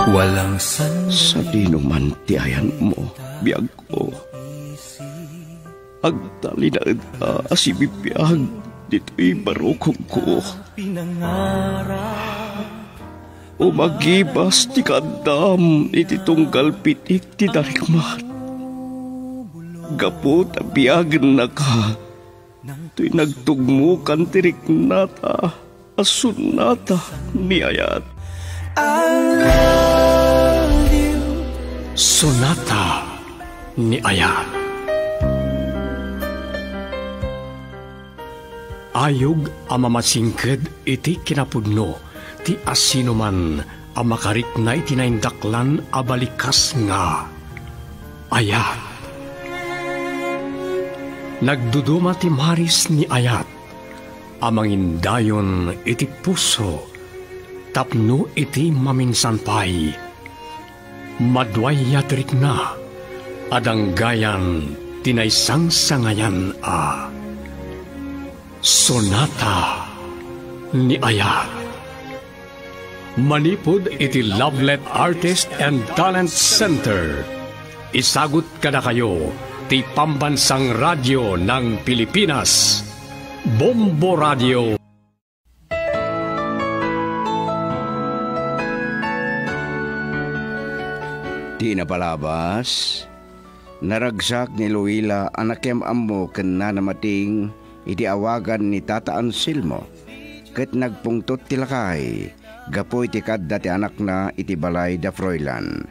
Walang Sa dinuman ti ayan mo, biyag ko. Agtali na asibibiyag, dito'y barukog ko. O magibas ti kadam, iti tunggal pitik ti darikmat. Gapo tabiyag na ka, to'y nagtugmukan tirik nata, asunata ni ayat. Sonata ni Ayat. Ayog ang mamasingked iti kinapudno, ti asino man ang makarik na itinaindaklan abalikas nga. Ayat. Nagduduma ti maris ni Ayat, amangindayon iti puso, tapno iti maminsan pay. Madway yatrik na, adanggayan tinaysang sangayan a. Sonata ni Ayat. Manipod iti Lovelet Artist and Talent Center. Isagot kada kayo ti Pambansang Radyo ng Pilipinas, Bombo Radio. Di napalabas, naragsak ni Luila anak kem ammo ken nanamating iti awagan ni Tata Anselmo ket nagpungtot ti lakay gapo iti kadda ti anak na iti balay da Froilan.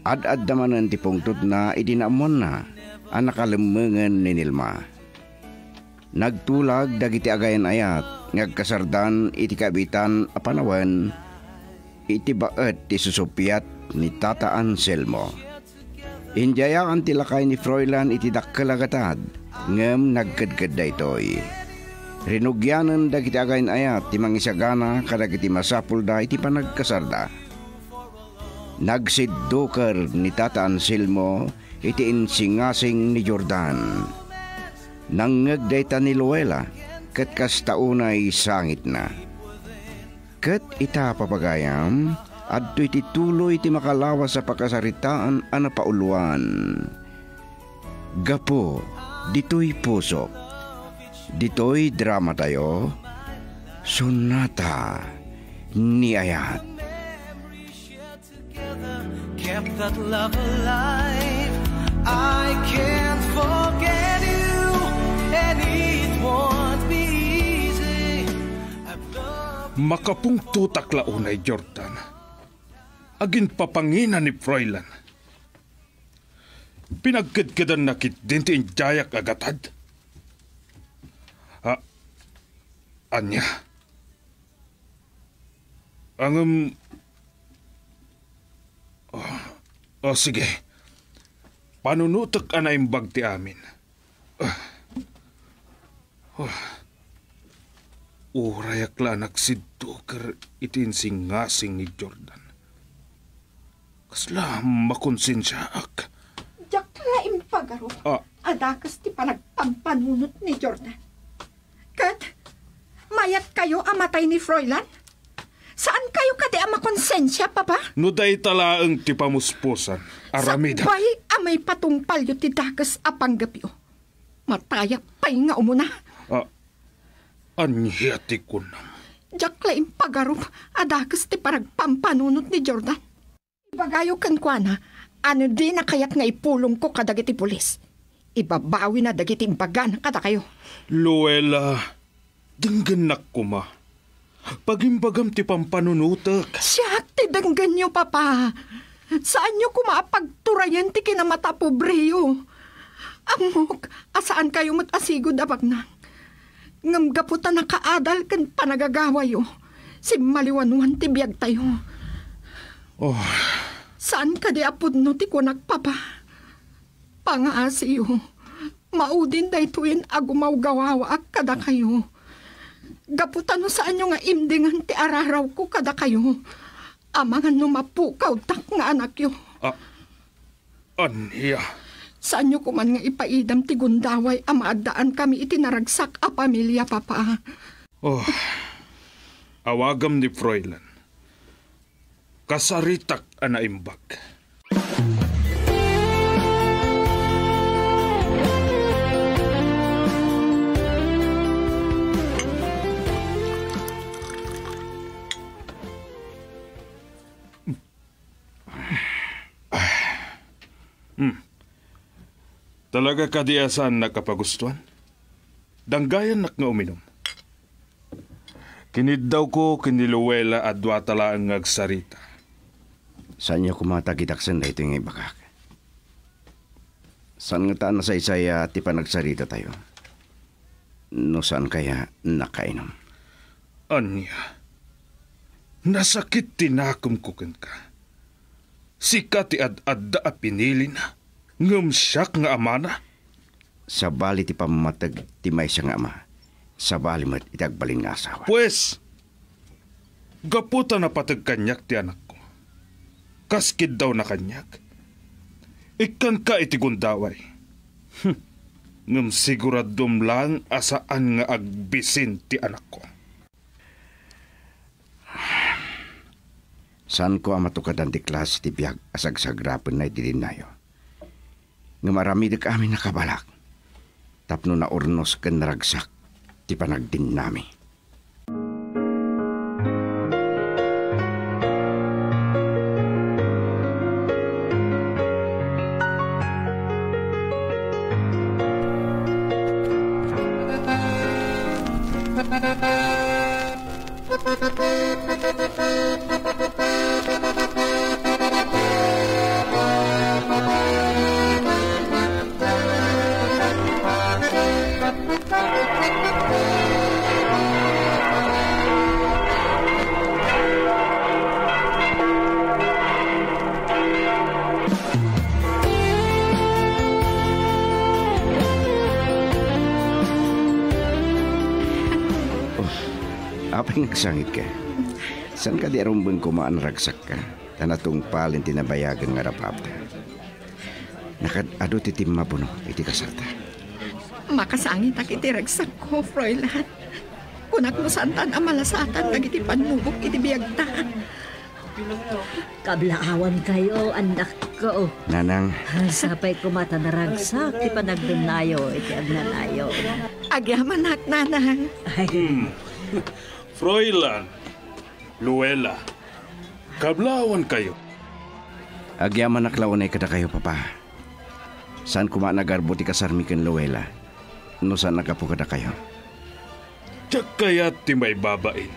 Ad-ad damanen ti pungtot na iti naamon na anak alemengen ni Nilma. Nagtulag dagiti agayan ayat ngagkasardan iti kabitan a panawen iti baet ti susupyat ni Tata Anselmo. Injayaan ti lakay ni Froilan iti dakkalagatad ngem nagkedked daytoy. Rinugyanen dagiti agayan ayat ti mangisagana kadagiti masapul da iti panagkasarda. Nagsidduker ni Tata Anselmo iti insingasing ni Jordan. Nangngeg dayta ni Luela ket kastaunay sangit na. Ket ita papagayam adto iti tuloy iti makalawas sa pakasaritaan ana pauluan. Gapo, ditoy puso. Ditoy drama tayo. Sonata ni Ayat. Kept that love alive. I can't forget you, and it won't be easy. Makapungto taklaunay Jordan. Agin papangina ni Froilan. Pinagkedkedan nakit din ti injayak agatad. Anya. Sige. Panunutok anay imbag ti amin. Urayak la nagsidduker itinsingasing ni Jordan. Kasla makonsensya ak. Diyak laim pagaro. Adakas ti panagpampanunot ni Jordan. Kat, mayat kayo amatay ni Froilan? Saan kayo kadi ama konsensya, papa? Nuday talaang ti pamuspusan. Aramida. Sabay amay patungpal yu ti dakas apanggapyo. Matayak pay nga umuna. Anyati ko na. Diyak laim pagaro. Adakas ti panagpampanunot ni Jordan. Ibagayo kan kwa na, ano di na kayak nga ipulong ko kadagiti pulis. Ibabawi na dagiti imbagan kada kayo. Luela, denggenak ko ma. Pagimbagam ti pampanunutak. Siyak ti denggan nyo, papa. Saan nyo kumaapagturayan ti kinamata pobreyo? Amok, asaan kayo matasigod abag na? Ngamgaputan na kaadal kan panagagawa yo. Si maliwanuhan ti biyag tayo. Saan ka di apod no ti kunak, papa? Pangaasi yo. Maudin da ituin agumaw gawawa ak kada kayo. Gaputan no saan nyo nga imdingan ti araraw ko kada kayo. Amangan no mapukaw tak nga anak yo. Anya? Saan nyo kuman nga ipaidam ti gundaway amaadaan kami itinaragsak a pamilya, papa. Awagam ni Froilan. kasaritak anaimbag. Talaga kadiasan na kapagustuhan? Danggayan nak nga uminom. Kinid daw ko kiniluwela at duwatala ang agsarita. Saan niyo kumatagitaksan na ito yung ibakak? Saan nga taan na sa isaya ti panagsarita tayo? No saan kaya nakainom? Anya, nasakit tinakom ko ka. Sika ti ad-adda a pinili na. Ngumsyak nga amana. Sa bali ti pamamatag ti may siya nga ama. Sa bali mo't itagbalin nga asawa. Pues, gaputa na patag kanyak ti anak ko. Kaskid daw na kanyak. Ikan ka itigundaway. Ngum siguradum lang asaan nga agbisin ti anak ko. Saan ko ang matukadan ti klase ti biyag asagsagrapon na itidinayo? Nga marami di kami nakabalak. Tapno na urnos kan naragsak ti panagdin nami. Apay nagsangit ka. San ka di arumbang kumaan ragsak ka? Tanatong palin tinabayagan nga rapapta. Nakad-ado ti mabuno iti kasarta. Makasangit ak iti ragsak ko, Froilan. Kunak mo santan ang malasatan kag iti panubok iti biyagta. Kablaawan kayo, anak ko. Nanang, Sapay ko mata naragsak, ti panagdunayo, iti agnanayo. Agyaman ak, nanang. Ay, Froilan, Luella, kablawan kayo. agyaman naklaunay kada kayo, papa. Saan kumanagarbo ti kasarmi ken Luella? No saan nakapo kada kayo? Tiyak kaya't ti may babain.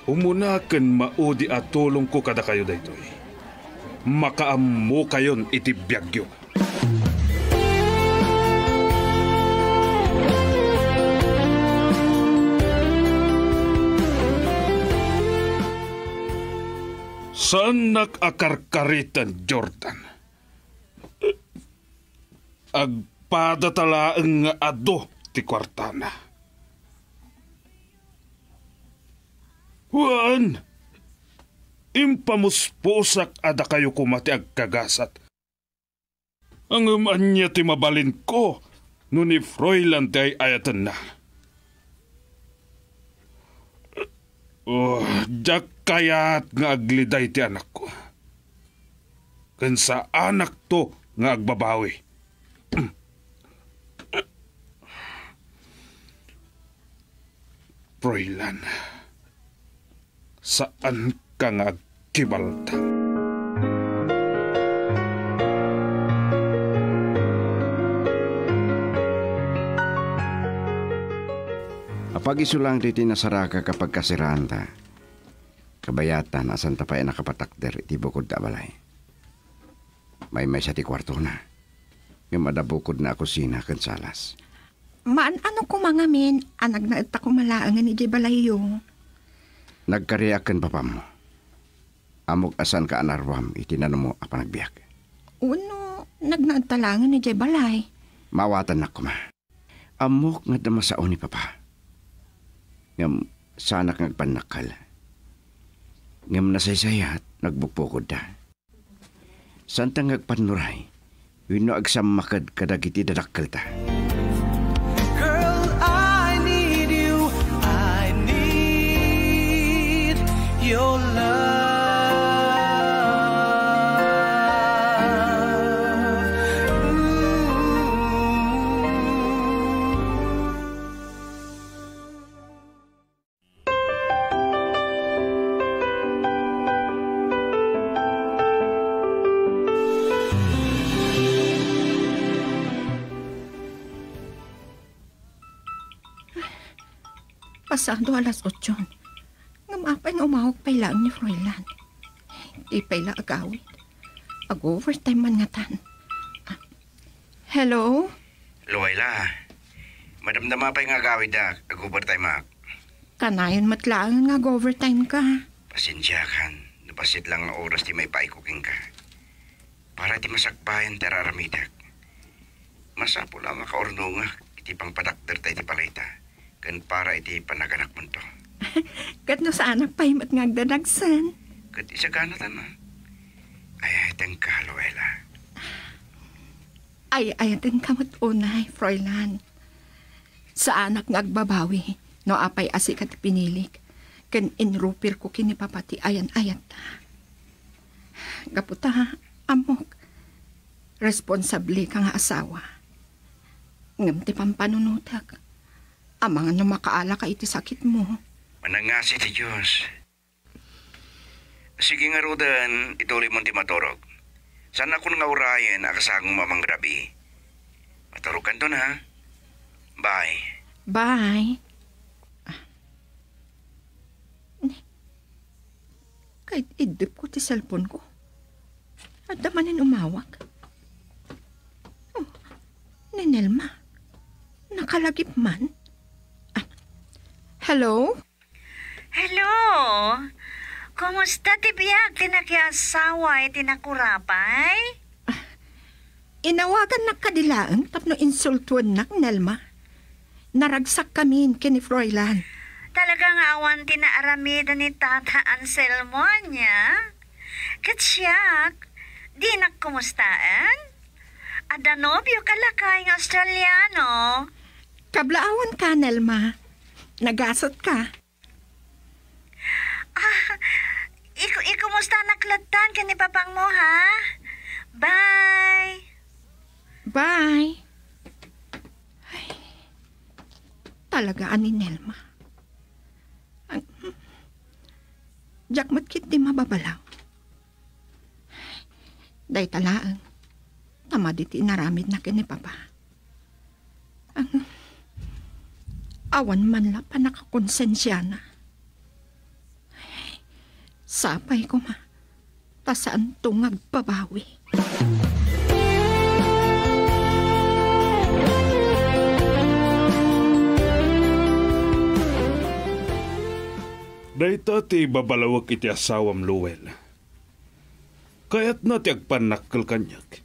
Umuna ken maudi at tulong ko kada kayo daytoy. Makaammo kayon iti biyagyo. Saan nakakarkaritan, Jordan? Agpadatalaang nga ado ti kwartana. Juan, impamuspusak ada kayo kumati agkagasat. Ang umanya ti mabalin ko, no ni Froilan ti ay ayatan na. Diyak kaya't nga agliday ti anak ko. Kan sa anak to nga agbabawi. Froilan, saan ka nga agkibalta? Apag isulang diti nasaraka kapag kasiraan ta. Kabayatan asan ta pa nakapatakder iti bukod da balay. May sa ti kwarto na. Yung madabukod na kusina ken salas. Maan ano ko mga min, anag na ita ko malaangan ni Balayo. Nagkariakan papa mo. Amok asan ka anarwam itinano mo apa nagbiyak. Uno, nagnaagtalangan ni Balay. Mawatan na ko ma. Amok nga damasaon ni papa. Ngam sana kang nagpanakal. Ngam nasaysayat, nagbukpukod da. Santang nagpanuray, wino agsamakad kadagiti dadakkel ta. Girl, I need you. I need your love. pasado alas 8. Ngamapay nga umawag pa lang ni Froilan. Di pa ila agawid. Ag-overtime man nga tan. Hello? Luwela, madamdama pa yung agawid da, ag-overtime ak. Kanayon matlaan nga ag-overtime ka. Pasensya kan, napasit lang ang oras di may paikuking ka. Para di masakbayan teraramidak. Masapo lang makaorno nga, iti pang padakter tayo iti palita. Kan para iti panaganak mo to. Kat no sa anak pa yung matngagdanagsan. Kat isa ganatan na. Ay, ka, Luwela. Ay, ayatin ka matunay, Froilan. Sa anak ngagbabawi, no apay asik at pinilik. Kan inrupir ko kinipapati ayan-ayat. Gaputa, amok. Responsable ka nga asawa. Ngamti pang panunutak. Amang ano makaala ka iti sakit mo. Manangasi ti Diyos. Sige nga Rodan, ituloy mo ti maturog. Sana ako nga urayan akasagong mamang grabi. Maturog ka doon ha. Bye. Bye. Kahit idip ko ti cellphone ko. At damanin umawag. Oh, ni Nelma. Nakalagip man. Hello? Hello! Kumusta ti biyak tinakiasawa tinakurapay? Inawagan na kadilaan tapno insultuan nak, Nelma. Naragsak kami kini Froilan. Talagang awan tinaaramida ni Tata Anselmo niya. Katsyak, di nakkumustaan? Adanobyo kalakay ng Australiano. Kablaawan ka, Nelma. Nagasot ka. Ikumusta naklatan ka ni papang mo, ha? Bye! Bye. Ay, talaga ani Nelma. Jakmat kit di mababalaw. Day talaang. Tama di tinaramid na kini papa. Ang awan man la pa nakakonsensya na. Sapay ko ma. Tasaan tungag pabawi. Dahita ti babalawag iti asawam Luwel. Kaya't na ti agpanakkel kanyak.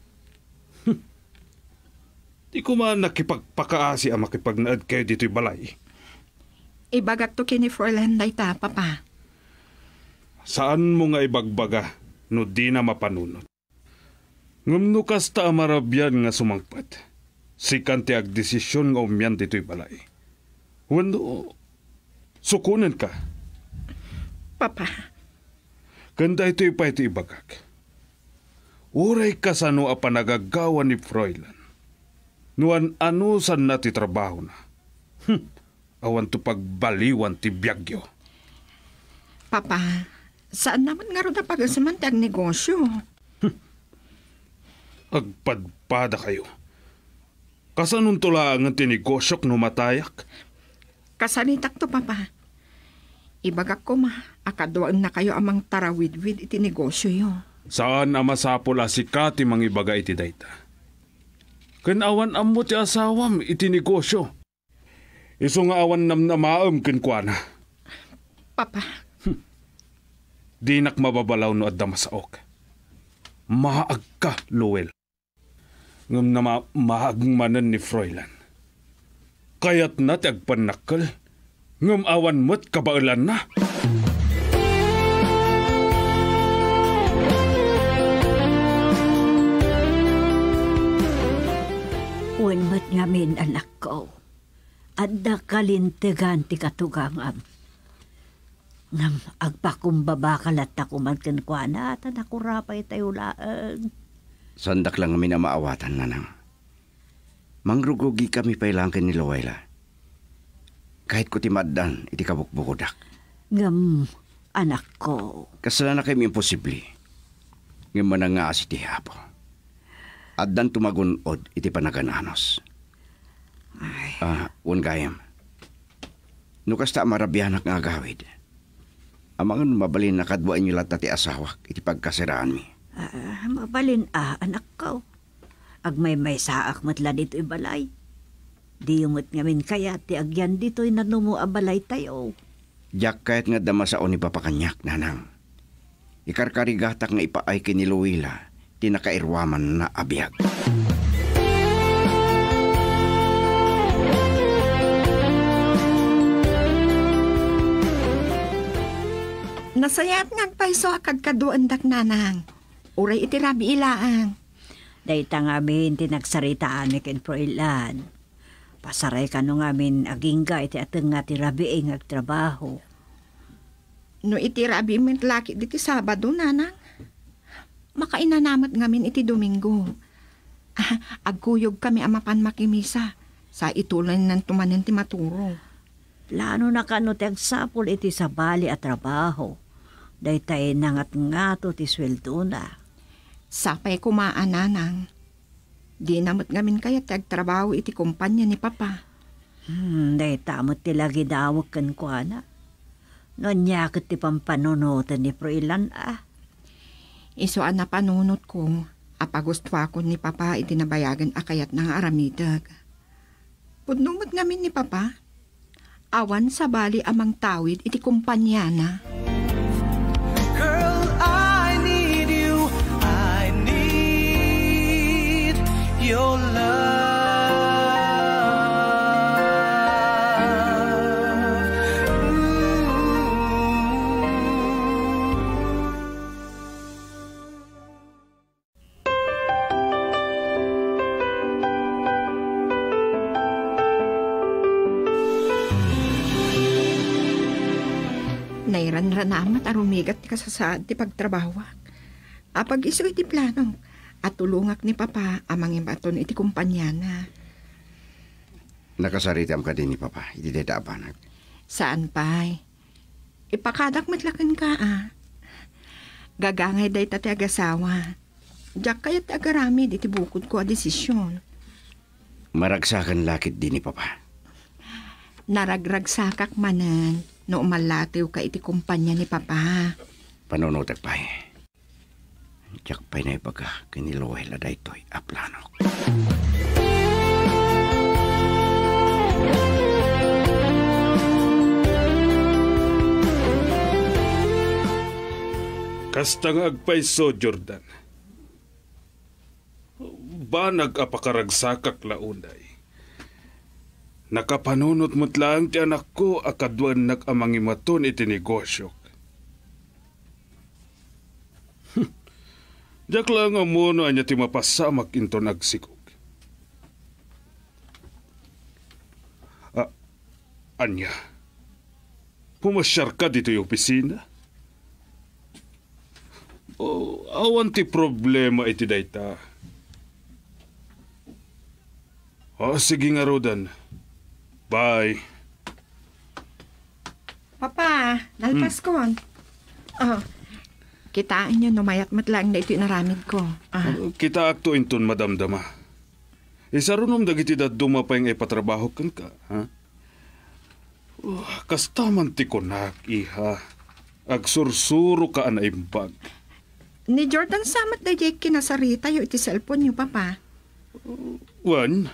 Di ko man nakipagpakaasi ang makipagnaad kayo dito'y balay. Ibagak to kini Froilan dayta, papa. Saan mo nga ibagbaga no di na mapanunot? Ngumno kasta amarabyan nga sumangpat. Sikan ti agdesisyon nga umyan dito'y balay. Wando, sukunan ka. Papa. Ganda ito'y pa ito ibagak. Uray ka sa no a panagagawa ni Froilan. Nuan ano san na ti trabaho na. Awan to pagbaliwan ti biyagyo. Papa, saan naman nga rin na pagasamantag negosyo? Agpadpada kayo. Kasanong tulangan ti negosyok no matayak? Kasanitak to, Papa. Ibagak ko ma, akaduan na kayo amang tarawid-wid iti negosyo yo. Saan amasapula si Kati mangibaga iti dayta? Kanawan ammo ti asawam iti negosyo. Iso nga awan namnamaam kenkwana. Papa. Di nak mababalaw no adda masaok. Maag ka, Luwel. Ngam na maagmanan ni Froilan. Kayat na ti agpanakkel. Ngam awan mo't kabailan na. Unmat ngamin anak ko. Adda kalintegan ti katugangam. Ngam agpakumbaba kalat ako man kenkwana at nakurapay tayo laang. Sandak lang kami na maawatan na nang. Mangrugogi kami pailangkin ni Luwela. Kahit ko timaddan, iti kabukbukodak. Ngam anak ko. Kasala na kami imposible. Ngam manangaas iti hapo. Addan tumagunod iti panagananos. Un gayam. Nukas ta marabiyanak nga agawid. Amangan mabalin na kadwa inyo lahat ti asawak iti pagkasiraan mi. Mabalin anak ko. Agmay saak matla dito ibalay. Di umot ngamin kaya ti agyan dito'y nanumo abalay tayo. Jak kahit nga dama sa ni papakanyak, nanang. Ikarkarigatak nga ipaay kini Luila, ti nakairwaman na abiyag. Nasayat nga paiso akad kaduandak nanang. Uray iti rabi ilaang. Dayta ngamin tinagsaritaan ni ken Proilan. Pasaray ka no ngamin agingga iti ateng nga ti rabiing agtrabaho. No iti rabi mint laki diti Sabado, nanang. Makainanamat ngamin iti Domingo. Agkuyog kami amapan makimisa. Sa itulan ng tumanin ti maturo. Plano na kano ti agsapol iti sabali at trabaho. Daytay nangat-ngato ti sweldo na. Sapay kumaan, nanang. Di namot ngamin kaya ti agtrabaho iti kumpanya ni Papa. Dayta mo't ti lagi dawag kan kwa na. Nonyakot ti pampanunutan ni Proilan Isuan na panunot ko, apagusto ako ni Papa iti nabayagan akayat ng aramidag. Pudnumot ngamin ni Papa, awan sa bali amang tawid iti kumpanya na. Girl, I need you. I need your love. Nairan-ranamat arumigat ti kasasaad ti pagtrabawak. Apag iso iti plano at tulungak ni Papa amang imaton iti kumpanya na. Nakasaritam ka din ni Papa, iti deta abanag. Saan pa'y? Ipakadak matlakan ka Gagangay day tati agasawa. Diyak kaya't agarami iti bukod ko a desisyon. Maragsakan lakit din ni Papa. Naragragsakak manan. No umalatiw ka iti kumpanya ni Papa. Panunotag pa Jak pa'y na ibaga kiniluwela da ito'y aplanok. Kastang agpaiso, Jordan. Ba nag-apakaragsakak launay? Nakapanunot mo't lang ti anak ko akadwan nag-amangimaton iti negosyo. Diyak lang ang mono anya ti mapasamak into nagsikog. Anya, pumasyar ka dito yung opisina? Awan ti problema iti dayta. Sige nga, Rodan. Bye. Papa, nalpas ko. Kitaan nyo numayat matlang na ito inaramid ko. Kita akto inton madamdama. Isa runom dagiti daduma pa yung ipatrabaho kan ka, ha? Kastaman ti konak, iha. Agsursuro ka anaimbag. Ni Jordan samat da jay kinasarita yung iti cellphone nyo, Papa. Wan,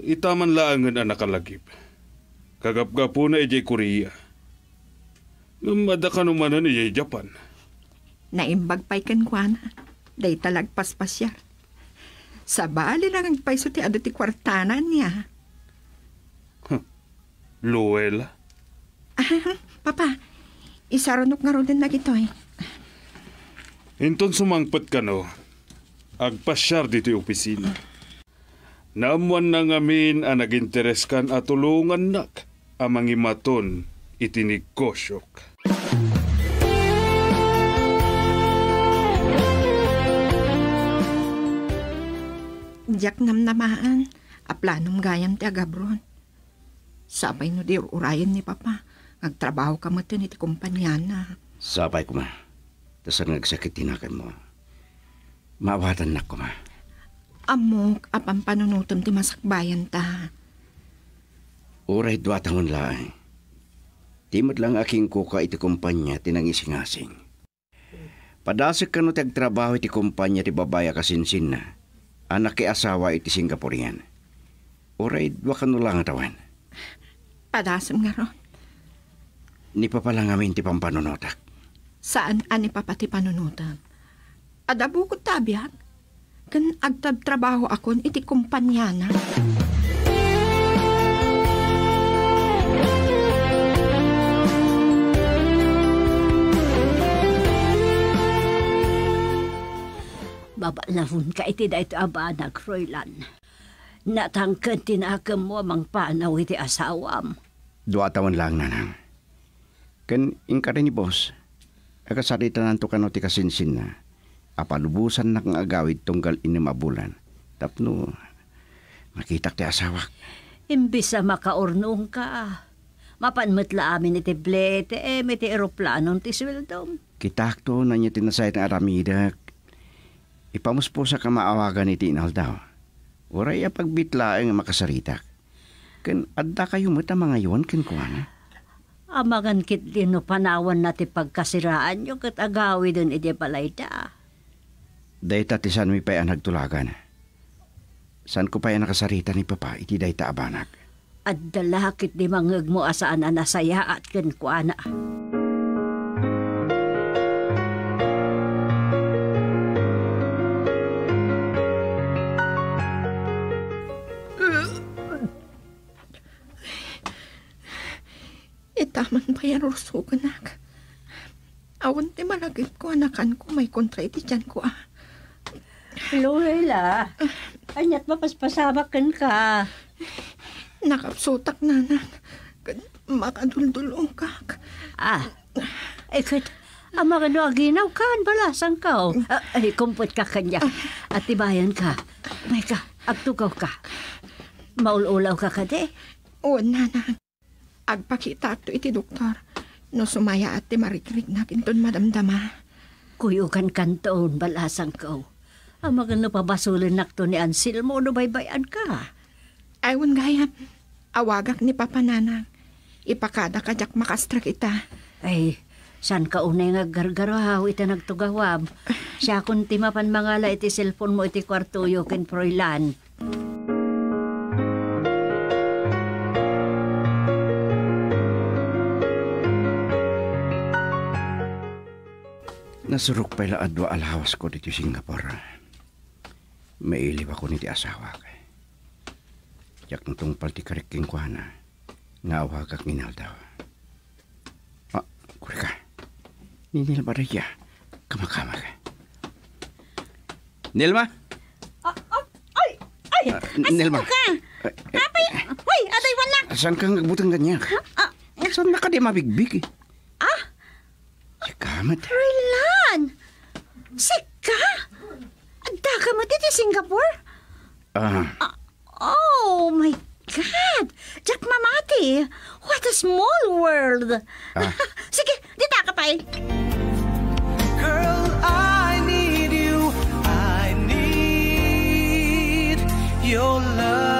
itaman laangan ang nakalagip. Kagapgapo na ijay Korea. Lumada ka naman na ijay Japan. Naimbag pa'y kankwana. Day talagpas pa siya. Sa bali lang ang paiso ti ado ti kwartanan niya. Luwela? Papa, isarunok nga ro din na gito'y. Inton sumangpat ka no, agpasyar dito yung opisina. Naamuan na ngamin ang nag-interes kan at tulungan nak amang imaton itinikosyok. Diyak namnamaan, aplanong gayam ti agabron. Sabay no di urayan ni Papa, agtrabaho ka mo iti kumpanya na. Sabay ko ma. Tas ang nagsakit tinakan mo. Maawatan na ko ma. Amok, apang panunutom ti masakbayan ta. Oray 2 taon lang. Timot lang aking kuka iti kumpanya tinangisingasing. Padasag ka no ti agtrabaho iti kumpanya ti babaya kasinsin na. Anak ki asawa iti Singaporean. Oray 2 ka no lang atawan. Padasam nga ron. Ni pa pala ngamin ti pampanunotak. Saan ani pa pati panunutan? Adabu ko tabiak. Kan agtabtrabaho akon iti kumpanya na. Babalahon ka iti da ito abanag, Froilan. Natangkan tinakam mo mang panaw iti asawam. 2 taon lang, nanang. Kan ingka rin ni boss. Akasarita nanto ka no ti kasinsin na. Apalubusan na kang agawid tunggal inimabulan. Tapno, makitak ti asawak. Imbis sa makaurnong ka. Mapanmatla amin iti blete, iti aeroplanon ti sweldom. Kitakto na niya tinasayat ng aramidak. Ipamuspo sa kamaawagan iti inal daw. Oray pagbitlaeng makasaritak. Kan adda kayo mo ta mga yon kinkuana. Amangan kit din no panawan na ti pagkasiraan nyo kat agawi dun iti balay da. Dayta ti san mi pa yan nagtulagan. San ko pa yan nakasarita ni Papa iti dayta abanak. At dalakit di mangag mo asaan na nasaya at kinkuana. Itaman pa yan rusugan nak. Awan ti malagip ko anakan ko may kontra iti dyan ko ah. Hello, Hela. Anyat mapaspasabakan ka. Nakapsutak nanan. Makaduldulong ka. Ikot. Ama ka no, aginaw ka. Balasan ka. Ay, kumput ka kanya. At tibayan ka. May ka, agtugaw ka. Maululaw ka ka de. O, nanan. Agpakita ato iti doktor. No sumaya at ti marikrik na kinton madamdama. Kuyukan kantoon, balasan ka. Ama ka no, pabasulin nakto ni Anselmo. No baybayan ka. Aywan gaya. Awagak ni Papa Nanang. Ipakada ka jak makastra kita. Ay, san ka unay nga gargaraw iti nagtugawam. Siya kung timapan mangala iti cellphone mo iti kwartuyo ken Froilan. Nasurok pa ila adwa alhawas ko dito Singapore. Mailib ako niti asawa kay. Yak nitong paltikariking ko na. Nga awagak minal daw. Kuri ka. Ninilma raya. Kamakama ka. Nilma? Ay! Nilma. Ka? Apay! Hoy! Aday wala! Saan kang nagbutang ganyan? Saan na ka di mabigbig eh? Sikamat. Froilan! Sika? Adda ka mo dito Singapore? Oh my God! Jack Mamati! What a small world! Sige, dita ka pa eh. Girl, I need you. I need your love.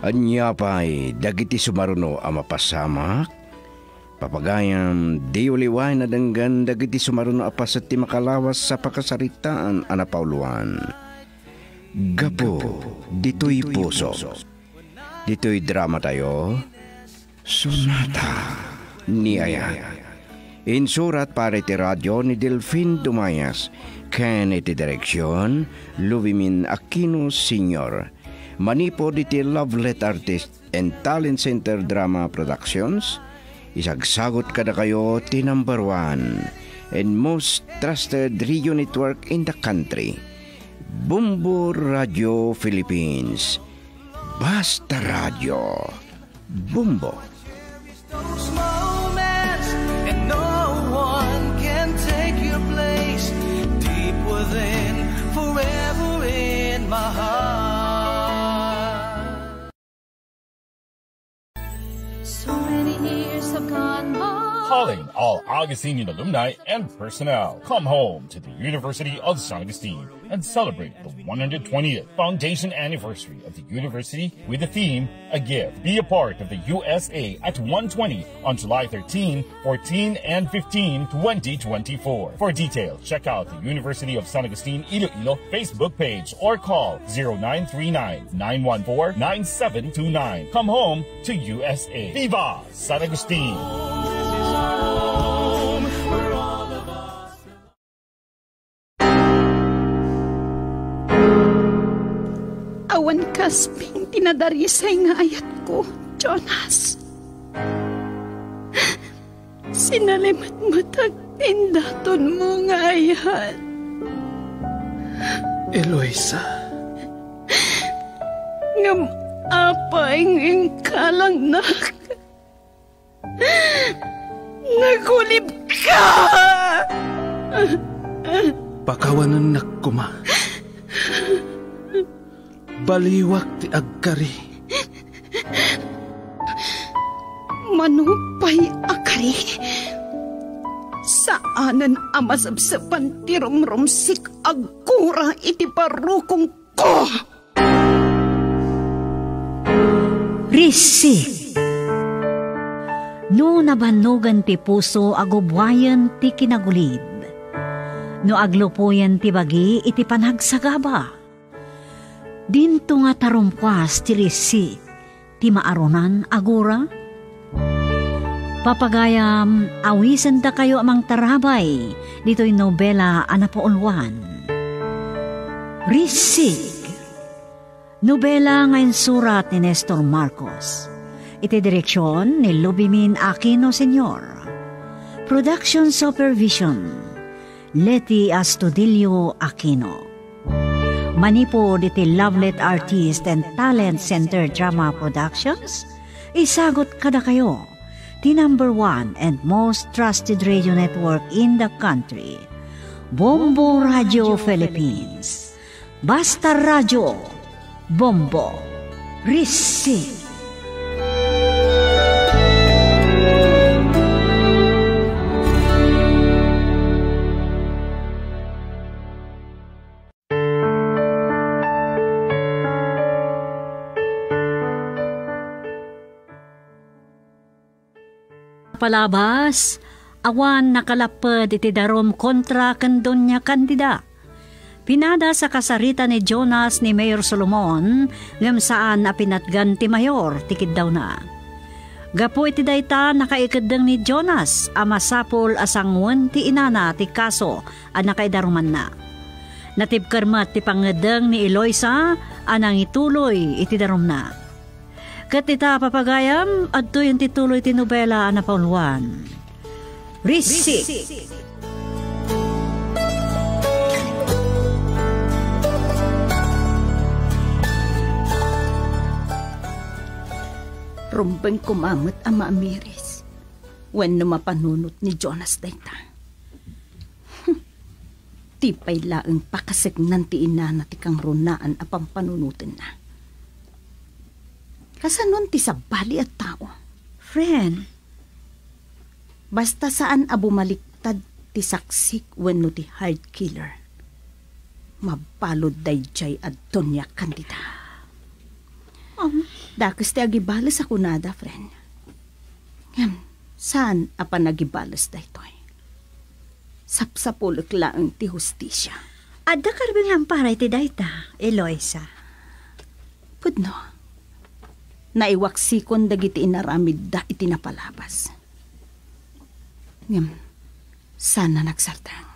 Anya pa'y dagiti sumaruno ang mapasamak. Papagayam di uliway na danggan dagiti sumaruno apas at ti makalawas sa pakasaritaan anapauluan. Gapo, dito'y puso. Dito'y drama tayo. Sonata ni Aya. Insurat para iti radyo ni Delfin Dumayas. Ken iti direksyon, Luvimin Aquino Sr. Manipod iti Lovelet Artist and Talent Center Drama Productions. Isagsagot kada kayo ti number 1 and most trusted radio network in the country. Bumbo Radio Philippines. Basta Radio. Bumbo. Those moments, and no one can take your place. Deep within, forever in my heart. Calling all Augustinian alumni and personnel. Come home to the University of San Agustin and celebrate the 120th foundation anniversary of the university with the theme, A Gift. Be a part of the USA at 120 on July 13, 14, and 15, 2024. For details, check out the University of San Agustin Iloilo Facebook page or call 0939-914-9729. Come home to USA. Viva San Agustin! Awan kasping tinadarisay nga ayat ko, Jonas. Sinalimat matag tindaton mo nga ayat. Eloisa. Ngam apa ing kalang nak. Nagulib ka! Pakawanan nak kuma. Baliwak ti agkari. Manupay akari. Saanan amasabsapan ti rumrumsik agkura iti parukong ko. Risik. No nabanugan ti puso agubwayan ti kinagulid. No aglupuyan ti bagi iti panagsagaba. Dinto nga tarumpwas ti risi ti maarunan agura. Papagayam awisen ta kayo amang tarabay dito'y nobela anapaulwan. Risig. Nobela ngayon surat ni Nestor Marcos. Iti direksyon ni Lubimin Aquino Sr. Production Supervision Leti Astudillo Aquino. Manipod iti Lovelet Artist and Talent Center Drama Productions, isagot kada kayo, the #1 and most trusted radio network in the country, Bombo Radio Philippines. Basta Radio, Bombo, Receive. Palabas, awan nakalapad iti darom kontra kandon niya kandida. Pinada sa kasarita ni Jonas ni Mayor Solomon, ngam saan na pinatgan ti Mayor, tikid daw na. Gapo iti dayta nakaikadang ni Jonas, amasapol asangwan ti inana ti kaso, nakaidaruman na. Natibkarmat ti pangadang ni Eloisa, anang ituloy iti darom na. Kat ita papagayam, adto yung tituloy ti nobela na pauluan. Risik. Rumbeng kumamot ama Amiris. When mapanunot ni Jonas dayta. Tipay laeng pakasegnan ti inana ti kang runaan apang panunutin na. Kasanon ti sabali at tao. Friend, basta saan abumaliktad ti saksik wenno ti hard killer. Mapalod dayjay at Donya Candida. Dakas ti agibalas ako nada, friend. Ngam, saan apa nagibalas daytoy? Sapsapulok laang ti hustisya. adda karbing amparay ti dayta, Eloisa. Pudno. Naiwaksikon dagiti inaramid da iti napalabas. Ngam, sana nagsaltang.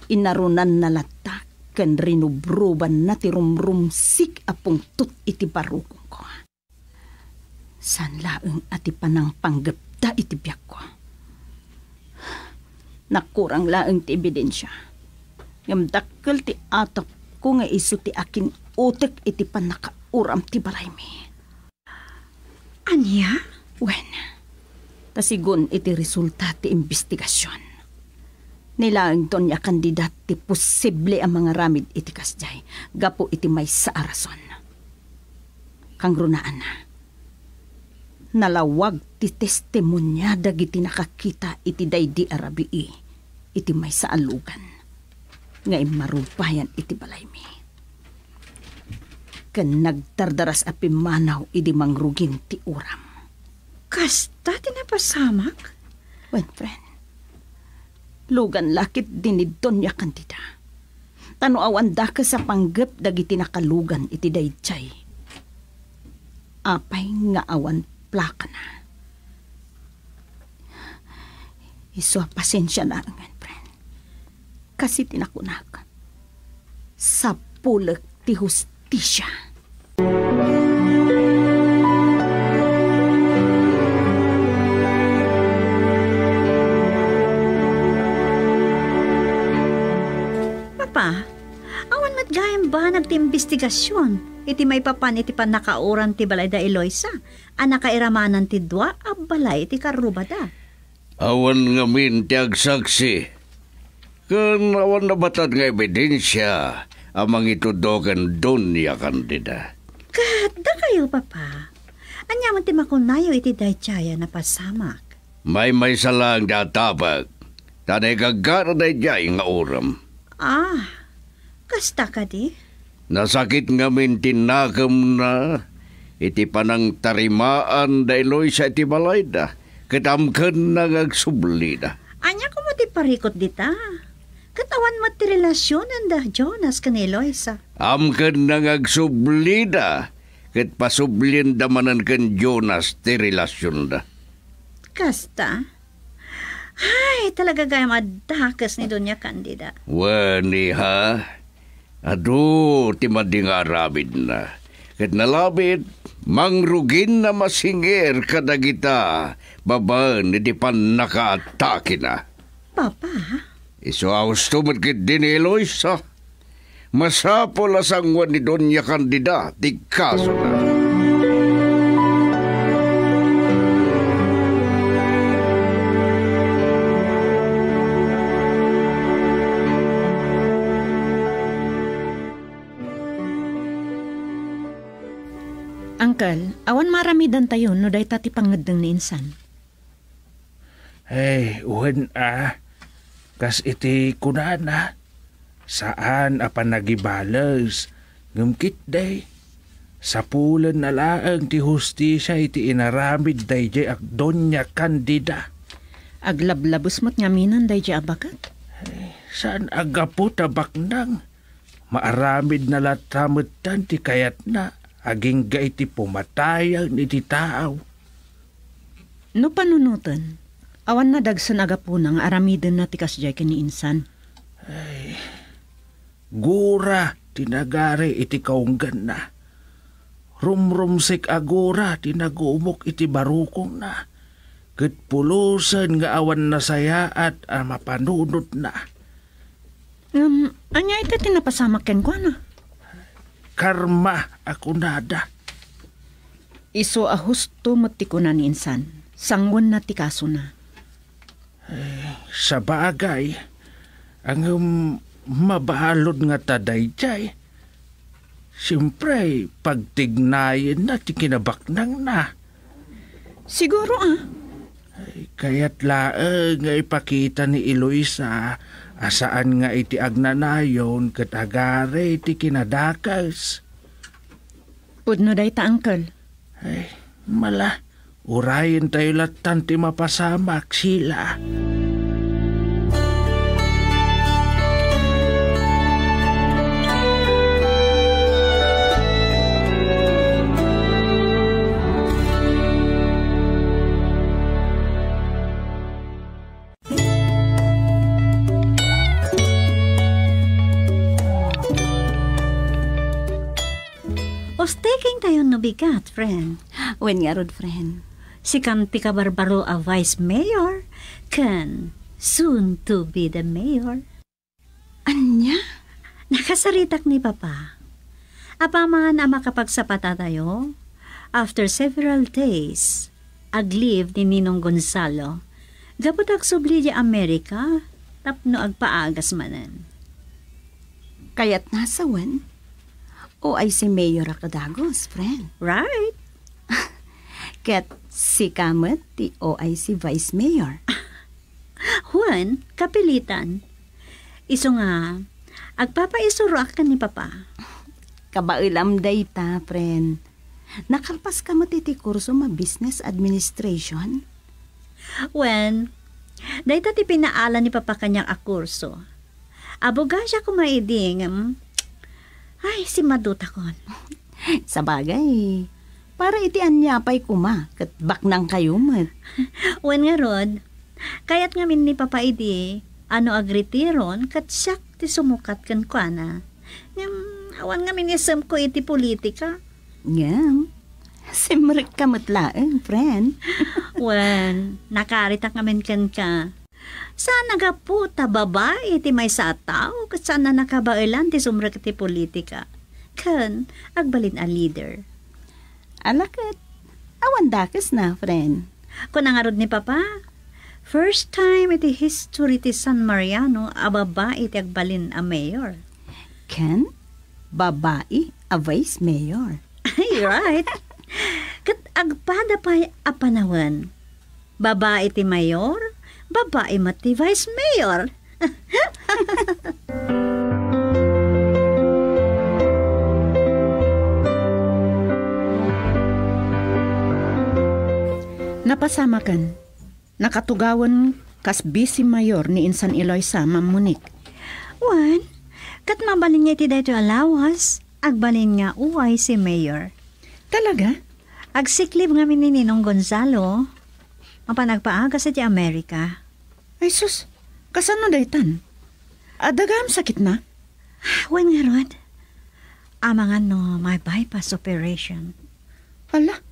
Inarunan na latak ken rinubruban na ti rumrumsik apong tut iti barukong ko. San laeng ati panang panggapda iti biyak ko. Nakurang laeng ti ebidensya. Ngam dakkel ti atap ko nga iso ti akin utek iti panakauram ti balay mi. Anya? Wen, tasigon iti resulta ti investigasyon. Nilaang Donya kandidat ti posible ang mga ramid iti kasjay. Gapo iti may sa arason. Kang runaan na. nalawag ti testimonya dagiti nakakita iti daydi arabii iti may saalugan nga marupayan iti balay mi. Ken nagdardaras a pimanaw iti mangrugin ti uram. Kasta tinapasamak? Wen friend, lugan lakit dinidton ya kandida. Tano awan da ka sa panggap dagiti nakalugan iti dayjay. Apay nga awan plaka na. Iso pasensya na angan, friend. Kasi tinakunak. Sa pulag ti hustisya. Papa, awan mat gayam ba nagtiimbestigasyon? Iti may papan iti panakauran ti balay da Eloisa. Ang nakairamanan ti dua, balay iti karubada. Awan ngamin ti agsaksi. Kan awan na batad nga ebidensya amang itudogan doon niya kandida. Kada kayo, Papa. Anyaman ti makunayo iti dayjaya na pasamak. May salang databag. Tanay kagara dayjay nga uram. Kasta ka di? Nasakit ngamin tinakam na iti panang tarimaan da Eloisa iti balayda. Katamkan na agsublida. Anya ko mo ti parikot dita. Katawan mo ti relasyonan da Jonas kan Eloisa. Amkan na agsublida. Kat pasublin da manan kan Jonas ti relasyon da. Kasta? Ay, talaga gaya madakas ni Doña Candida. Wani ha? Ado, ti mading arabid na. Kat nalabit, mangrugin na masingir kadagita, baban iti pan nakaatake na. Papa? Iso aos tumad kit din Eloisa. Masapol asangwan ni Doña Candida, ti kaso na. Uncle, awan maramidan tayo no day tati pangadang ni insan. Hey, uwan kas iti kunana. Saan apan nagibalas? Ngumkit day. Sa pulan na laang ti hustisya iti inaramid day jay ak Doña Candida. Aglablabos mo't ngaminan day jay abakat? Hey, saan agapo tabak nang? Maaramid na latamutan ti kayat na. Aging ga iti pumatayang iti taaw. No panunutan, awan na dagsan agapunang aramidin na tikas jay kini insan. Ay, gura tinagari iti kaunggan na. Rumrumsik agura tinagumok iti barukong na. Katpulusan nga awan na saya at mapanunod na. Anya iti tinapasamak ken ko na? Karma ako nada. Iso ahusto matikunan ni insan. Sangwan na tikaso na. Sa bagay, ang mabalod nga taday jay. Siyempre, pagtignayin na ti kinabaknang na. Siguro Kaya't laang nga ipakita ni Eloisa asaan nga iti agnanayon ket agare iti kinadakas. Pudno day ta, uncle. Ay, mala, urayin tayo latan ti mapasamak sila. Taking tayo no bigat, friend. Wen nga rod, friend. Si Kampi Kabarbaro a vice mayor can soon to be the mayor. Anya? Nakasaritak ni Papa. Apamangan na makapagsapata tayo. After several days, aglive ni Ninong Gonzalo. Gapot agsubli di Amerika, tapno agpaagas manan. Kaya't nasa wen? O ay si Mayor Akadagos, friend. Right? Ket Si Kamat ti OIC Vice Mayor. Juan, kapilitan. Iso nga, agpapaisurok ka ni Papa. Kabailam day ta, friend. Nakalpas ka mo ti kurso ma business administration? When, dahi ti pinaalan ni Papa kanyang akurso. Abogasya ko maiding, ay, si Maduta kon. Sa bagay, para iti anyapay kuma, kat baknang kayo mat. When nga rod, kaya't ngamin ni Papa idi, ano agritiron, kat siyak ti sumukat kan kwa na. Awan ngamin isam ko iti politika. Ngam, simrik ka matlaan, friend. When, nakaritak ngamin kan ka. Saan nagaputa babae ti may sa tao kat saan na nakabailan ti sumrek ti politika. Kan, agbalin a leader. Alakat, awan dakas na, friend. Kung nangarod ni Papa, first time iti history ti San Mariano a babae ti agbalin a mayor. Kan, babae a vice mayor. Ay, right. Kat agpada pa a panawan. Babae ti mayor, babae mati vice mayor. Napasama kan, nakatugawan kas busy mayor ni Insan Eloisa, Ma'am Monique. Wan, kat mabalin niya iti dito alawas, agbalin nga uway si mayor. Talaga? Agsiklib nga ni Ninong Gonzalo, mapanagpaaga sa ti Amerika. Ay sus, kasano daytan? Adagam sakit na? Wan nga rod, amangan no may bypass operation. Ala,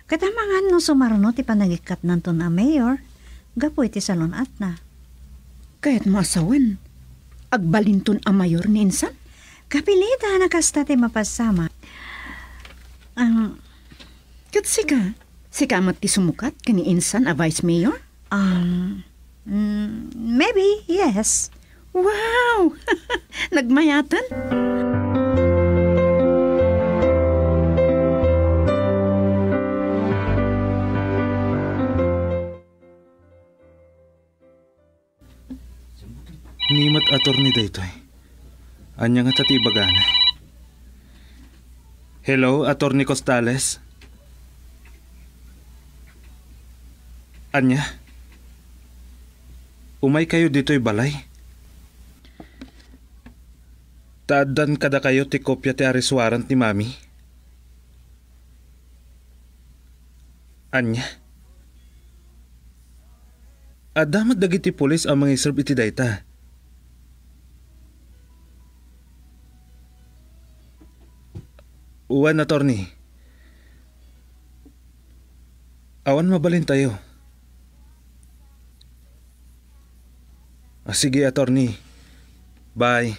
katamangan no sumarno ti panagikat nanton a mayor, gapo iti salon at na. Kaya't masawan, agbalinton a mayor ni Insan? Kapilita na kasta ti mapasama. Kat sika mat ti sumukat kani Insan a vice mayor? Maybe, yes. Wow! Nagmayatan? Nimat attorney daytoy. Anya nga tatibagana. Hello, Attorney Costales. Anya? Umay kayo dito'y balay. Taadan kada kayo ti kopya ti aris warrant ni Mami. Anya? Adamat dagiti pulis ang mga iserb iti dayta. Uwan, attorney. Awan mabalin tayo. Sige, attorney. Bye.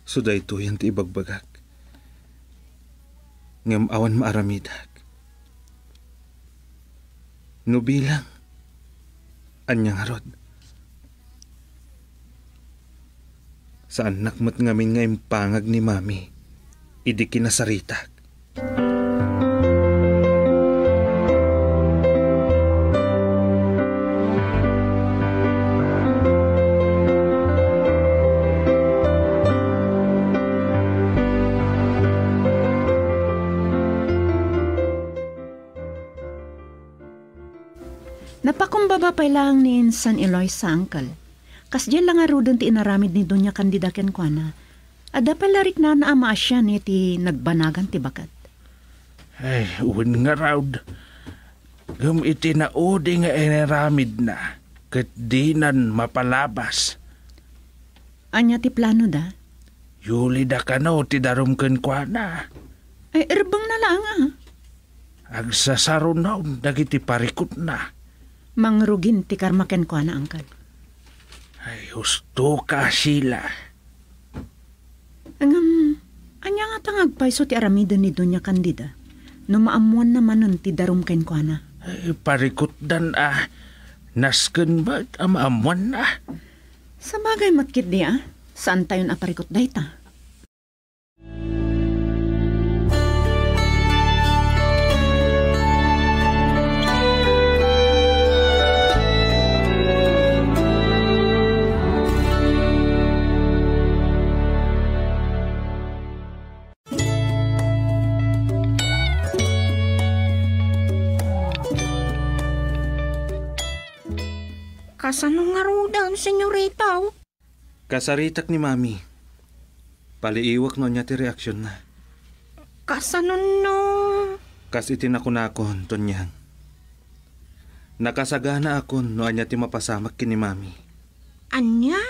Suday to yan ti ibagbagak. Ngam awan maaramidak. Nubilang. Anyang harod. Sa anak mo't ngamin nga impangag ni Mami, idi kinasaritak. Napakumbaba pa lang ni Insan Eloisa, Uncle. Kas dyan lang arudon ti inaramid ni Doña Candida ken kuana. Ada palarik na naama siya ni ti nagbanagan ti bakat. Ay, uwan nga raud. Gum iti na udi nga inaramid na. Kat dinan mapalabas. Anya ti plano da? Yuli da ka no ti darum ken kuana. Ay, erbang na lang Agsasarunaw dagiti parikot na. Mangrugin ti karma ken kuana, Uncle. Ay, husto ka sila. Anya nga tangagpaiso ti aramida ni Doña Candida. No maamuan naman ti darum ken kuana. Ay, parikot dan nasken ba maamuan na? Sa bagay matkit di saan tayo aparikot dayta? Kasano nga rudan, senyorita? Kasaritak ni Mami. Paliiwak no niya ti reaksyon na. Kasano no? Kas itinakon Tonyang. Nakasagana akon no anya ti mapasamak kini Mami. Anya?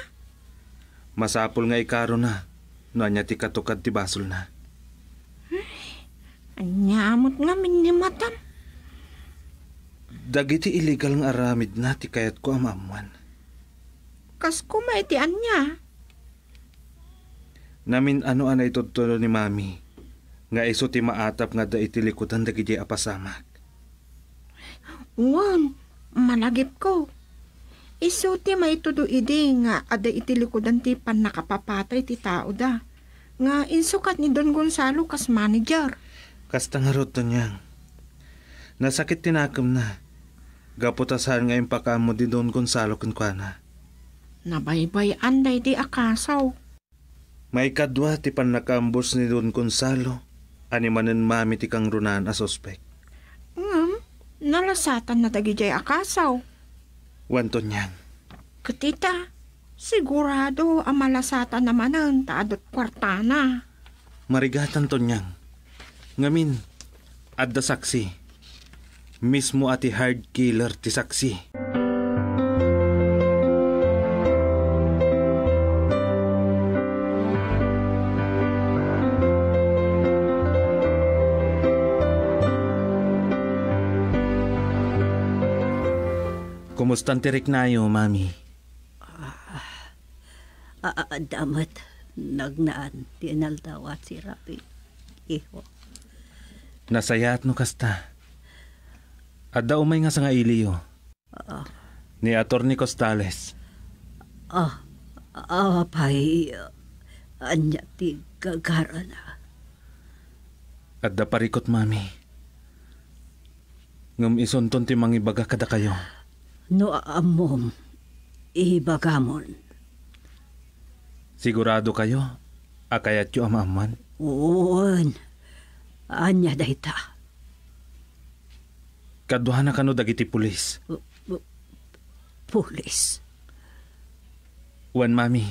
Masapol nga ikaro na no anya ti katukad ti basol na. Anya amot nga minimatan. Dagiti illegal nga aramid na ti kayat ko amamuan. Kas kumaitian niya. Namin ano anay tutulong ni Mami. Nga iso ti maatap nga da itilikutan dagiti apasamak. Wan, malagip ko. Iso ti maitudo idi nga ada itilikudan ti pan nakapapatay ti tao da. Nga insukat ni Don Gonzalo kas manager. Kas tangarot Tonyang. Nasakit tinakam na. Gaputasan nga impakamo di Don Gonzalo kunkwana. Nabaybay anday di akasaw. May kadwa ti pan nakambos ni Don Gonzalo. Animanen Mami ti kang runan a sospek. Nalasatan na dagijay akasaw. Wan Tonyang. Katita, sigurado ang malasatan naman ang taadot kwartana. Marigatan Tonyang. Ngamin, adda saksi. Mismo ati hard killer ti saksi. Kumustan tirik nayo, Mami? Damat, nagnaan, tinaldawat si Rapi. Iho. Nasayat no kasta. Adda umay nga sa nga iliyo. Ni Atty. Costales. Pay, anya ti gagara na. Adda parikot, Mami. Ngam isunton ti mangibaga kada kayo. No amom, ibagamon. Sigurado kayo? Akayat yu amaman? Uwan, anya dayta. Kaduhan na kano dagiti pulis. Pulis? Wan, Mami.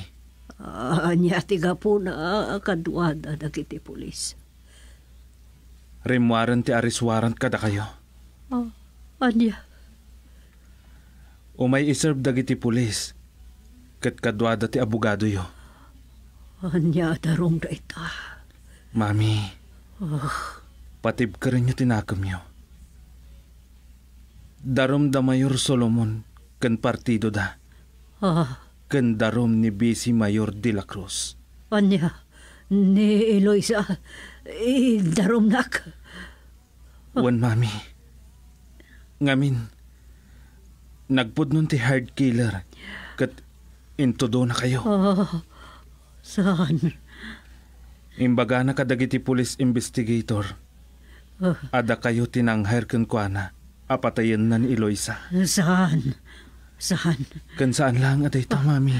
Anya tiga po na kaduada dagiti pulis. Rimwaran ti ariswaran kada kayo. Anya? Umay iserve dagiti pulis. Kat kadwada ti abogado yo. Anya darong dayta. Mami. Patib ka rin nyo tinakam yo. Darom da Mayor Solomon kan partido da. Kan darom ni Bisi Mayor de la Cruz. Anya, ni Eloisa, darom nak. Wan, Mami. Ngamin, nagpud nun ti hard killer. Kat intudo na kayo. Saan? Imbaga na kadagiti police investigator. Ada kayo tinanghir kan kuana. Apatayin na ni Eloisa. Saan? Saan? Kan saan lang aday ito, Mami.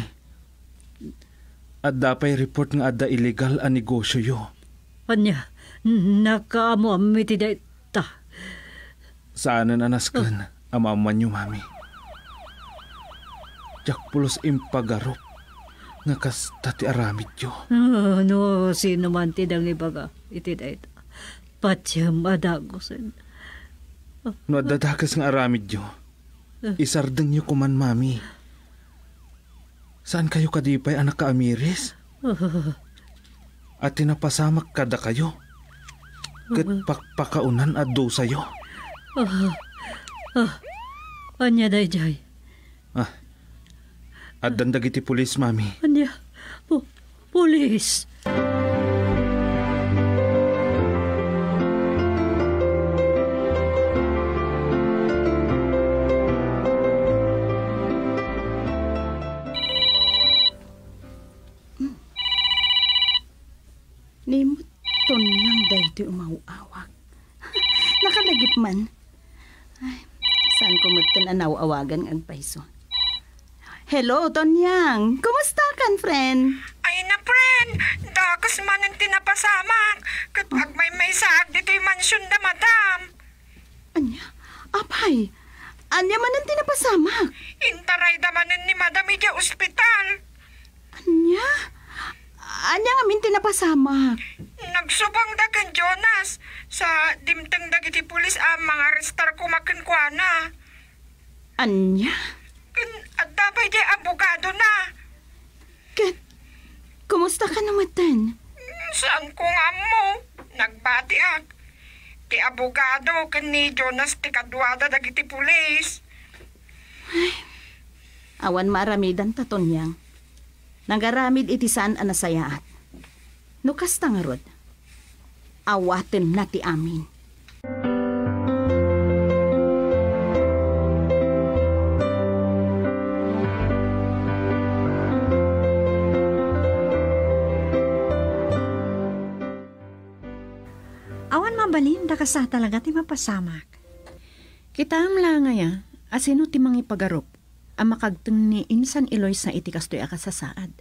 At dapay report nga ada illegal a negosyo yo. Anya, nakaamo amiti dayta. Saanan anaskan amaman nyo, Mami. Jakpulos impagarop nga kasta ti aramid yo. No, sino man tidang ibaga iti dayta. Patyam adagosan. No adadakas nga aramid yo. Isardeng nyo kuman, Mami. Saan kayo kadipay anak ka Amiris? At tinapasamak kada kayo. Kat pakaunan at do sayo. Anya dayjay. At dandagiti pulis, Mami. Anya, pulis. Nimot Tonyang dahito umawawag. Nakalagip man. Ay, saan ko magtananaw-awagan ang paiso? Hello, Tonyang. Kumusta kan, friend? Ay na, friend. Dakas man ang tinapasamak. Kapag may saag dito'y mansyon da, madam. Anya, apay. Anya man ang tinapasamak? Intaray damanin ni Madam iti ospital. Anya? Anya nga min tinapasamak? Nagsubang da ken Jonas sa dimteng dagiti pulis mga arestar ko makenkwana. Anya? Ken adda di abogado na. Ket, kumusta ka namatan? Saan ko nga mo? Nagbati ak. Ti abogado ken ni Jonas ti kadwada dagiti pulis. Ay, awan maramidan tatonyang. Nagaramid iti saan anasayaat. No kasta nga rod, awaten na ti amin. Awan mabalin, da kasa talaga ti mapasamak. Kita lang nga asino ti mangipagarop, ang makagteng ni Insan Eloisa iti kastoy akasasaad.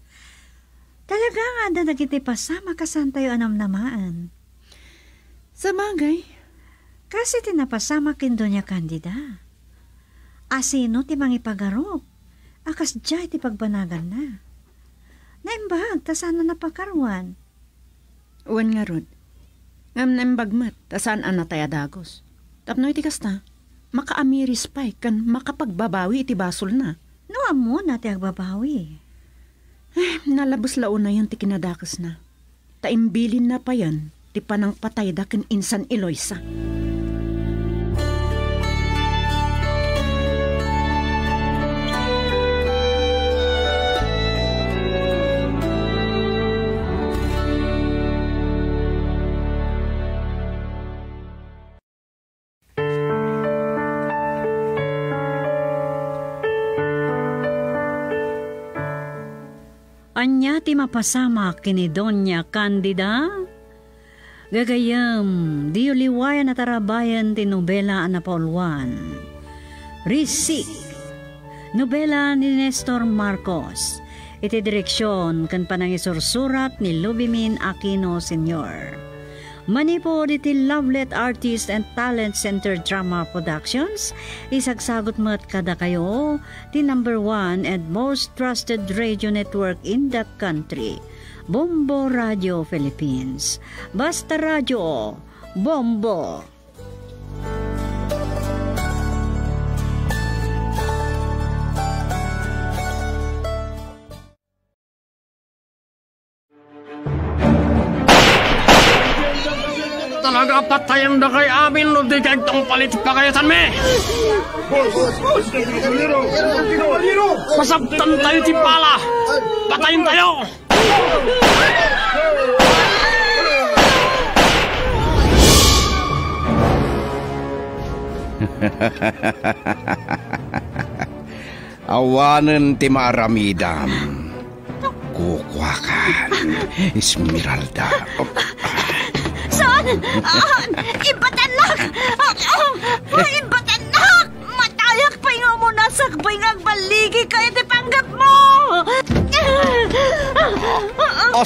Talaga nga da dagiti pasama kasan tayo anamnamaan. Sa bagay, Kasi tinapasama kindo niya kandida. Asino ti mangipagarop, akas jay ti pagbanagan na. Naimbag, tasana napakarwan. uwan nga rod. Ngam naimbagmat, tasaan ang natayadagos. Tapno iti kasta, makaamiris pa'y kan makapagbabawi iti basol na. No amo na ti agbabawi. Nalabos launa yan ti kinadakas na. Taimbilin na pa yan, ti panang patay da ken Insan Eloisa. Anya ti mapasama kini Doña Candida? Gagayam, di uliwayan at arabayan ti nobela na Pauluan. Risik, nobela ni Nestor Marcos. Iti direksyon kan panangisursurat ni Lubimin Aquino Sr. Manipod iti Lovelet Artist and Talent Center Drama Productions, isagsagot mo't kada kayo, the #1 and most trusted radio network in the country, Bombo Radio Philippines. Basta Radio, Bombo! Talaga patayan na kay amin no di kay tong palit pa kayo san me. Masabtan tayo ti pala. Patayin tayo. Awanan ti maaramidam. Kukwakan. Esmeralda. Saan? Ibatanak! Ibatanak! Matayak pa nga mo nasakbay nga baligi ka iti panggap mo!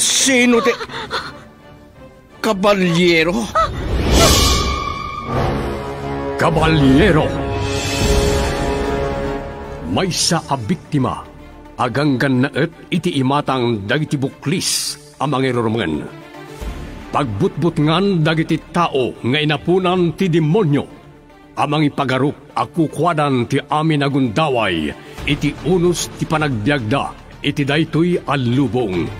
Sino ti... Kabalyero? Kabalyero. May sa abiktima, aganggan na iti imatang dagiti buklis amang irurungan. Pagbutbutngan dagiti tao nga inapunan ti demonyo, amang ipagarup akukwadan ti amin agundaway, iti unos ti panagbiagda, iti daytoy alubong.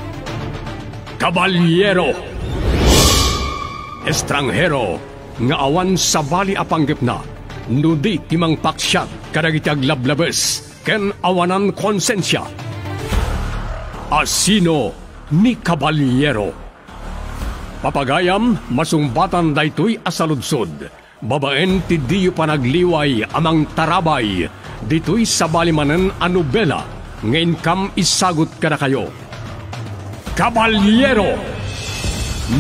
Kabalyero! Estranghero, nga awan sa bali apanggip na, nudi timang paksyat kadagiti aglablabes, ken awanan konsensya. Asino ni Kabalyero? Papagayam, masumbatan daytoy asaludsod. Babaen ti diyo panagliway amang tarabay. Dito'y sabalimanen a nobela. Ngayon kam isagot ka na kayo. Kabalyero!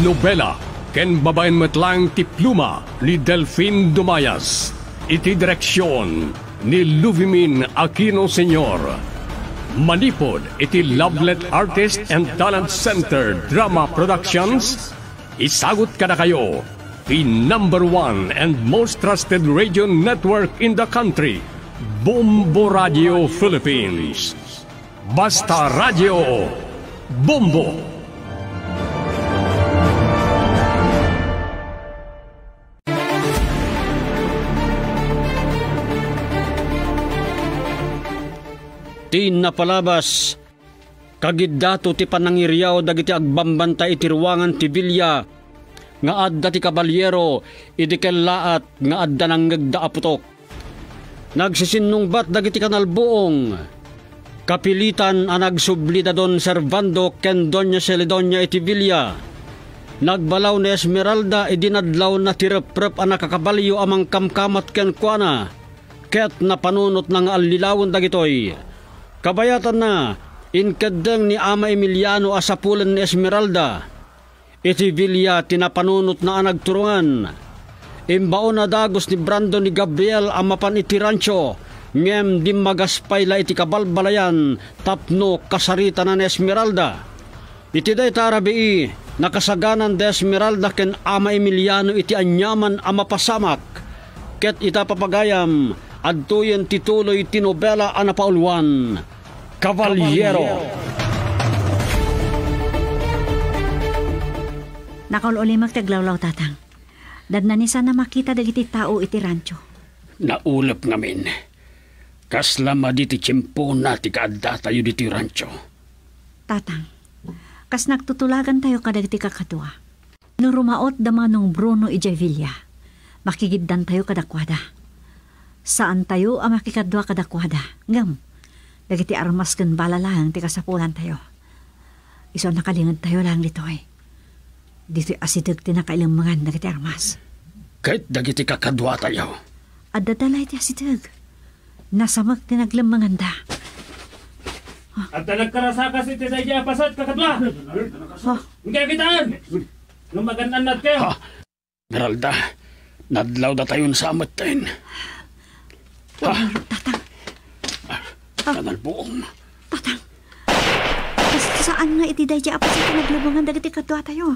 Nobela, ken babaen metlang ti pluma ni Delfin Dumayas. Iti direksyon ni Luvimin Aquino Sr. Manipod iti Lovelet Artist and Talent Center Drama Productions. Isagot ka na kayo, the #1 and most trusted radio network in the country, Bombo Radio Philippines. Basta Radio Bombo. Ti napalabas, kagiddato ti panangiryaw dagiti agbambantay iti ruangan ti bilya, nga adda ti kabalyero, idi kellaat nga adda nang ngagdaaputok. Nagsisinnungbat dagiti kanalbuong, kapilitan ang nagsublida don Servando ken Doña Celedonia iti bilya. Nagbalaw ni Esmeralda idinadlaw na tirep-rep ang nakakabalyo amang kamkamat ken kuana, ket napanunot ng alilawon dagitoy. Kabayatan na, inkadeng ni Ama Emiliano asapulan ni Esmeralda. Iti bilya tinapanunot na anagturungan. Imbao na dagos ni Brando ni Gabriel amapan iti rancho. Ngem di magaspay la iti kabalbalayan tapno kasarita na ni Esmeralda. Iti day tarabii, nakasaganan de Esmeralda ken Ama Emiliano iti anyaman ama pasamak. Ket ita papagayam, adtuyen tituloy tinobela anapaulwan, Caballero. Nakaululi magtaglawlaw, tatang. Dadna ni sana makita dagiti tao iti rancho. Naulap ngamin. Kaslama diti tiyempo na ti kaadda tayo diti rancho. Tatang, kas nagtutulagan tayo kadagiti kakadwa. Nung rumaot damanong Bruno Ijavilla, makigiddan tayo kadakwada. Saan tayo ang makikadwa kadakwada? Ngam, dagiti armas ken bala lang ti kasapulan tayo. Iso nakalingad tayo lang dito eh. Dito'y asidag ti nakailamangan dagiti armas. Kahit dagiti kakadwa tayo. At dadalay ti asidag. Nasamag ti naglamangan da. At nagkarasakas iti tayo pasat kakadwa. Hindi kitaan. Lumaganan nat kayo. Meralda, nadlaw da tayo sa amat tayo. Tatang. Kanalbuong. Tatang. Saan nga iti dahi apas iti naglabangan dagiti kadwa tayo?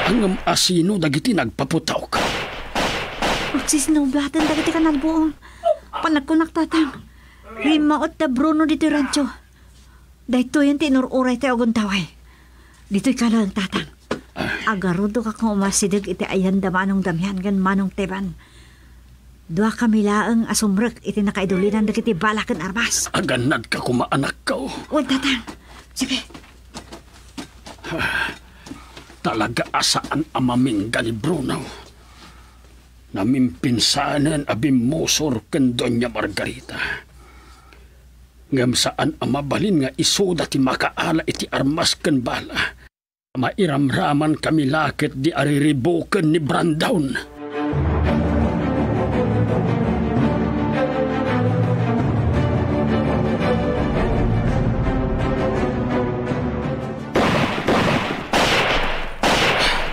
Ang asino dagiti nagpaputaw ka. Magsisinubatan dagiti kanalbuong. Panagkunak, tatang. Rimaot da Bruno dito rancho. Dahito yung tinururay tayo aguntaway. Dito'y kalang, tatang. Agarudo ka kung umasidag iti ayan da manong damyan gan manong teban. Dua kami laang asumrek iti nakaidulinan dagiti balakan armas. Aganad ka kumaanak ka. Uy, tatang. Sige. Talaga asaan amaming gani Bruno. Namimpinsanan abimusor ken Doña Margarita. Ngam saan amabalin nga isoda ti makaala iti armas ken bala. Mairamraman kami lakit di ariribuken ni Brandown.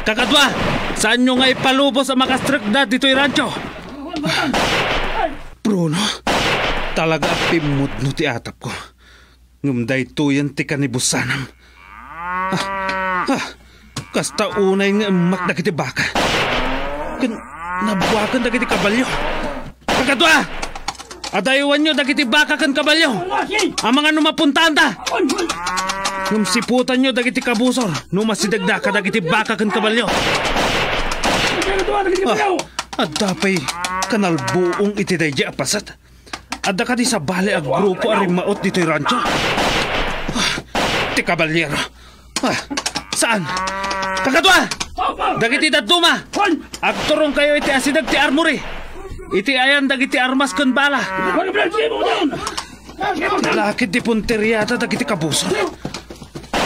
Kakadwa, saan nyo nga ipalubos ang makastruk na dito'y rancho? Bruno, talaga pimut no ti atap ko. Ngumday tuyan ti kanibusanam. Kasta unay nga emak na kiti baka. Nabuwakan na kiti kabalyo. Kakadwa, adayuan nyo na kiti baka kan kabalyo. Ang mga numapuntaan ta. Ngum siputan nyo dagiti kabusor, numasidag ka dagiti baka kan kabalyo. At dapay kanalbuong iti dayja apasat. Adda ka di sa bali ag grupo arimaot dito'y rancho. Ti kabalyero. Saan? Kakadwa! Dagiti daduma! Agturong kayo iti asidag ti armory. Iti ayan dagiti armas kan bala. Lakit di punteryata dagiti kabusor.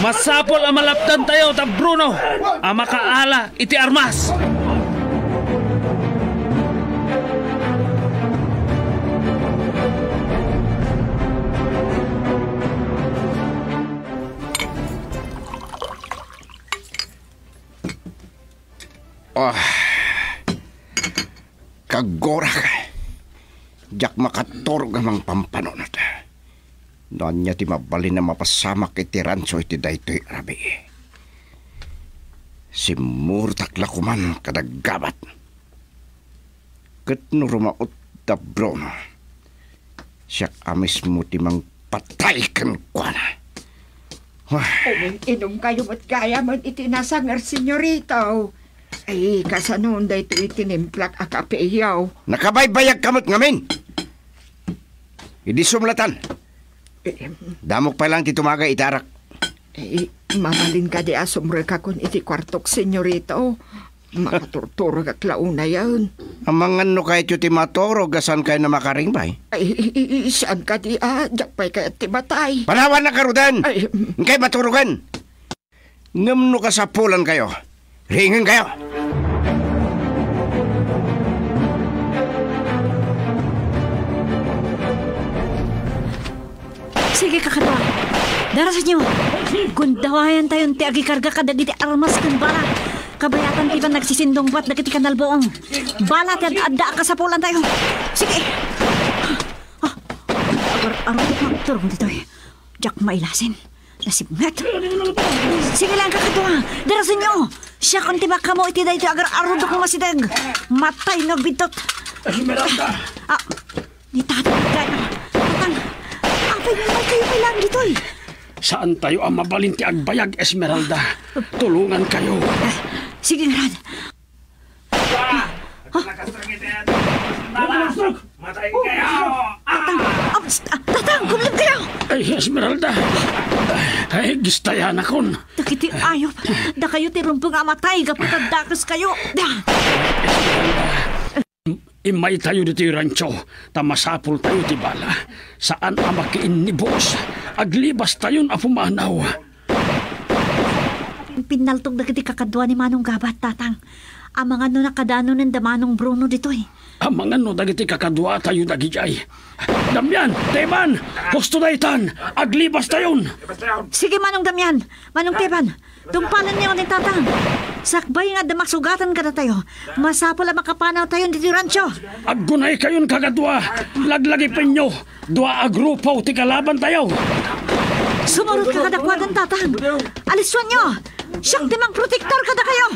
Masapol ang malapdan tayo, ta Bruno. Ang makaala, iti armas. Kagora ka. Jak makatorog amang pampanonat. Noon niya ti mabalin na mapasamak iti rancho iti daytoy arabi. Simurtak lakuman kadaggabat. Ket no rumaot da Bruno. Siya amis mo timang patay kan kwa na. Inom kayo at kaya man itinasangar, senyorito. Ay, kasanon da ito itinimplak akapeyaw. Nakabaybayag kamot ngamin. Hindi sumlatan. Damok pa lang titumaga itarak. Mamalin ka di asumre ka kung iti kwartok, senyorito. Makaturturog at launa yan. Ang mga no kahit yung timaturog, asan kayo na makaringbay? Ay, saan ka di jakpay ka at tibatay. Panawan na karudan! Kay maturugan! Ngamno ka sa pulan kayo. Ringin kayo! Sige, kakadwa. Darasan nyo. Gundawayan tayong tiagi karga kadagiti armas kan bala. Kabayatan iba nagsisindong buat dagiti kanalboong. Bala at adda ka sa pulan tayo. Sige. Agar-agar turong dito eh. Jack mailasin. Nasibngat. Sige lang, kakadwa. Darasan nyo. Siya kung tiba ka mo iti dahito agar-arudok mo masidag. Matay no bitot. Esmeralda. Ni tatang gano. Tatang. Apay naman kayo kailangan dito eh. Saan tayo ang mabalinti agbayag, Esmeralda? Tulungan kayo. Sige, Rad. Matay kayo! Tatang, kumulog kayo! Ay, Esmeralda. Ay, gistayan akon. Dakiti ayop. Da kayo tirumpong amatay. Kapatad dakas kayo. Imay tayo dito yung rancho. Tamasapol tayo ti bala. Saan ang makiin ni boss? Aglibas tayo na pumanaw. Pinaltog na kiti kakadwa ni Manong Gabat, tatang. Ang mga no nakadano ng damanong Bruno dito eh. Ang mga no dagiti kakadwa tayo nagijay. Damian, Teban, gusto na itan. Aglibas tayo. Sige, Manong Damian. Manong Teban, tungpalan niyo ni tatang. Sakbay nga damasugatan ka na tayo. Masapol ang makapanaw tayo dito rancho. Aggunay kayon kagadwa. Laglagi pinyo. Dua agrupaw ti kalaban tayo. Sumunod ka kadakwagan, tatang. Aliswan nyo. Siyak dimang protektor ka na kayo.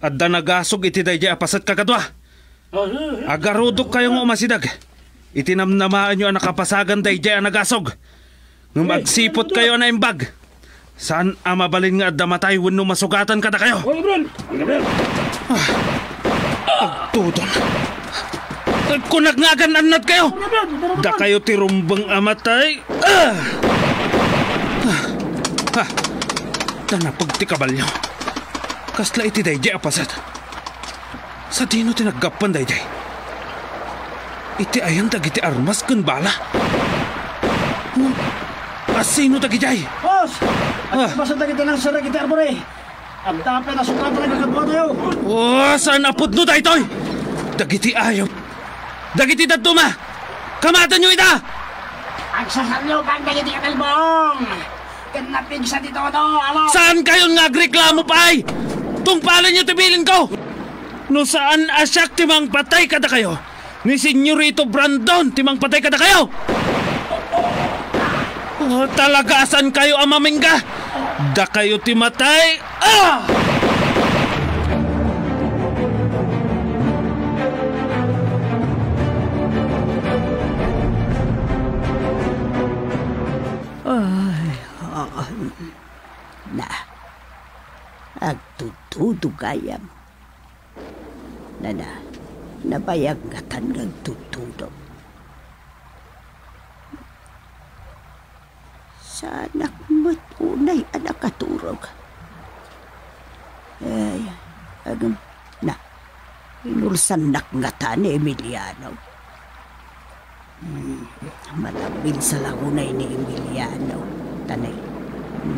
Adda nagasog iti dayjay apasat kakadwa. Agarudok kayong umasidag. Itinamnamaan nyo ang nakapasagan dayjay ang nagasog. Nung magsipot kayo na imbag. Saan ang mabalin nga adda matay wenno masugatan kada kayo? Agtudon. Kunag nga gananat kayo. Da kayo tirumbang amatay. Tanapagtikabal nyo. Kasla iti dayjay apasat. Sa dino tinaggapan dayjay. Iti ayan dagiti armas kun bala. Asino dagijay? Boss! Basta dagiti lang sa dagiti arbore. Ang tape na sukatan na kakadwa tayo. Saan apod no daytoy? Dagiti ayaw. Dagiti daduma. Kamatan nyo ita! Ang sasalyo kang dagiti kakalbong. Kanapig sa dito to, alo. Saan kayo nga agreklamo pa ay? Tungpalan nyo tibilin ko! No saan asyak timang patay kada kayo? Ni Senyorito Brandon timang patay kada kayo? Talaga asan kayo amamingga? Da kayo timatay? Agtutudugayam. Nabayag nga tan agtutudog. Sana matunay anak katurog. Ay, inulsan nakngatan ni Emiliano. Malabil sa lagunay ni Emiliano. Tanay,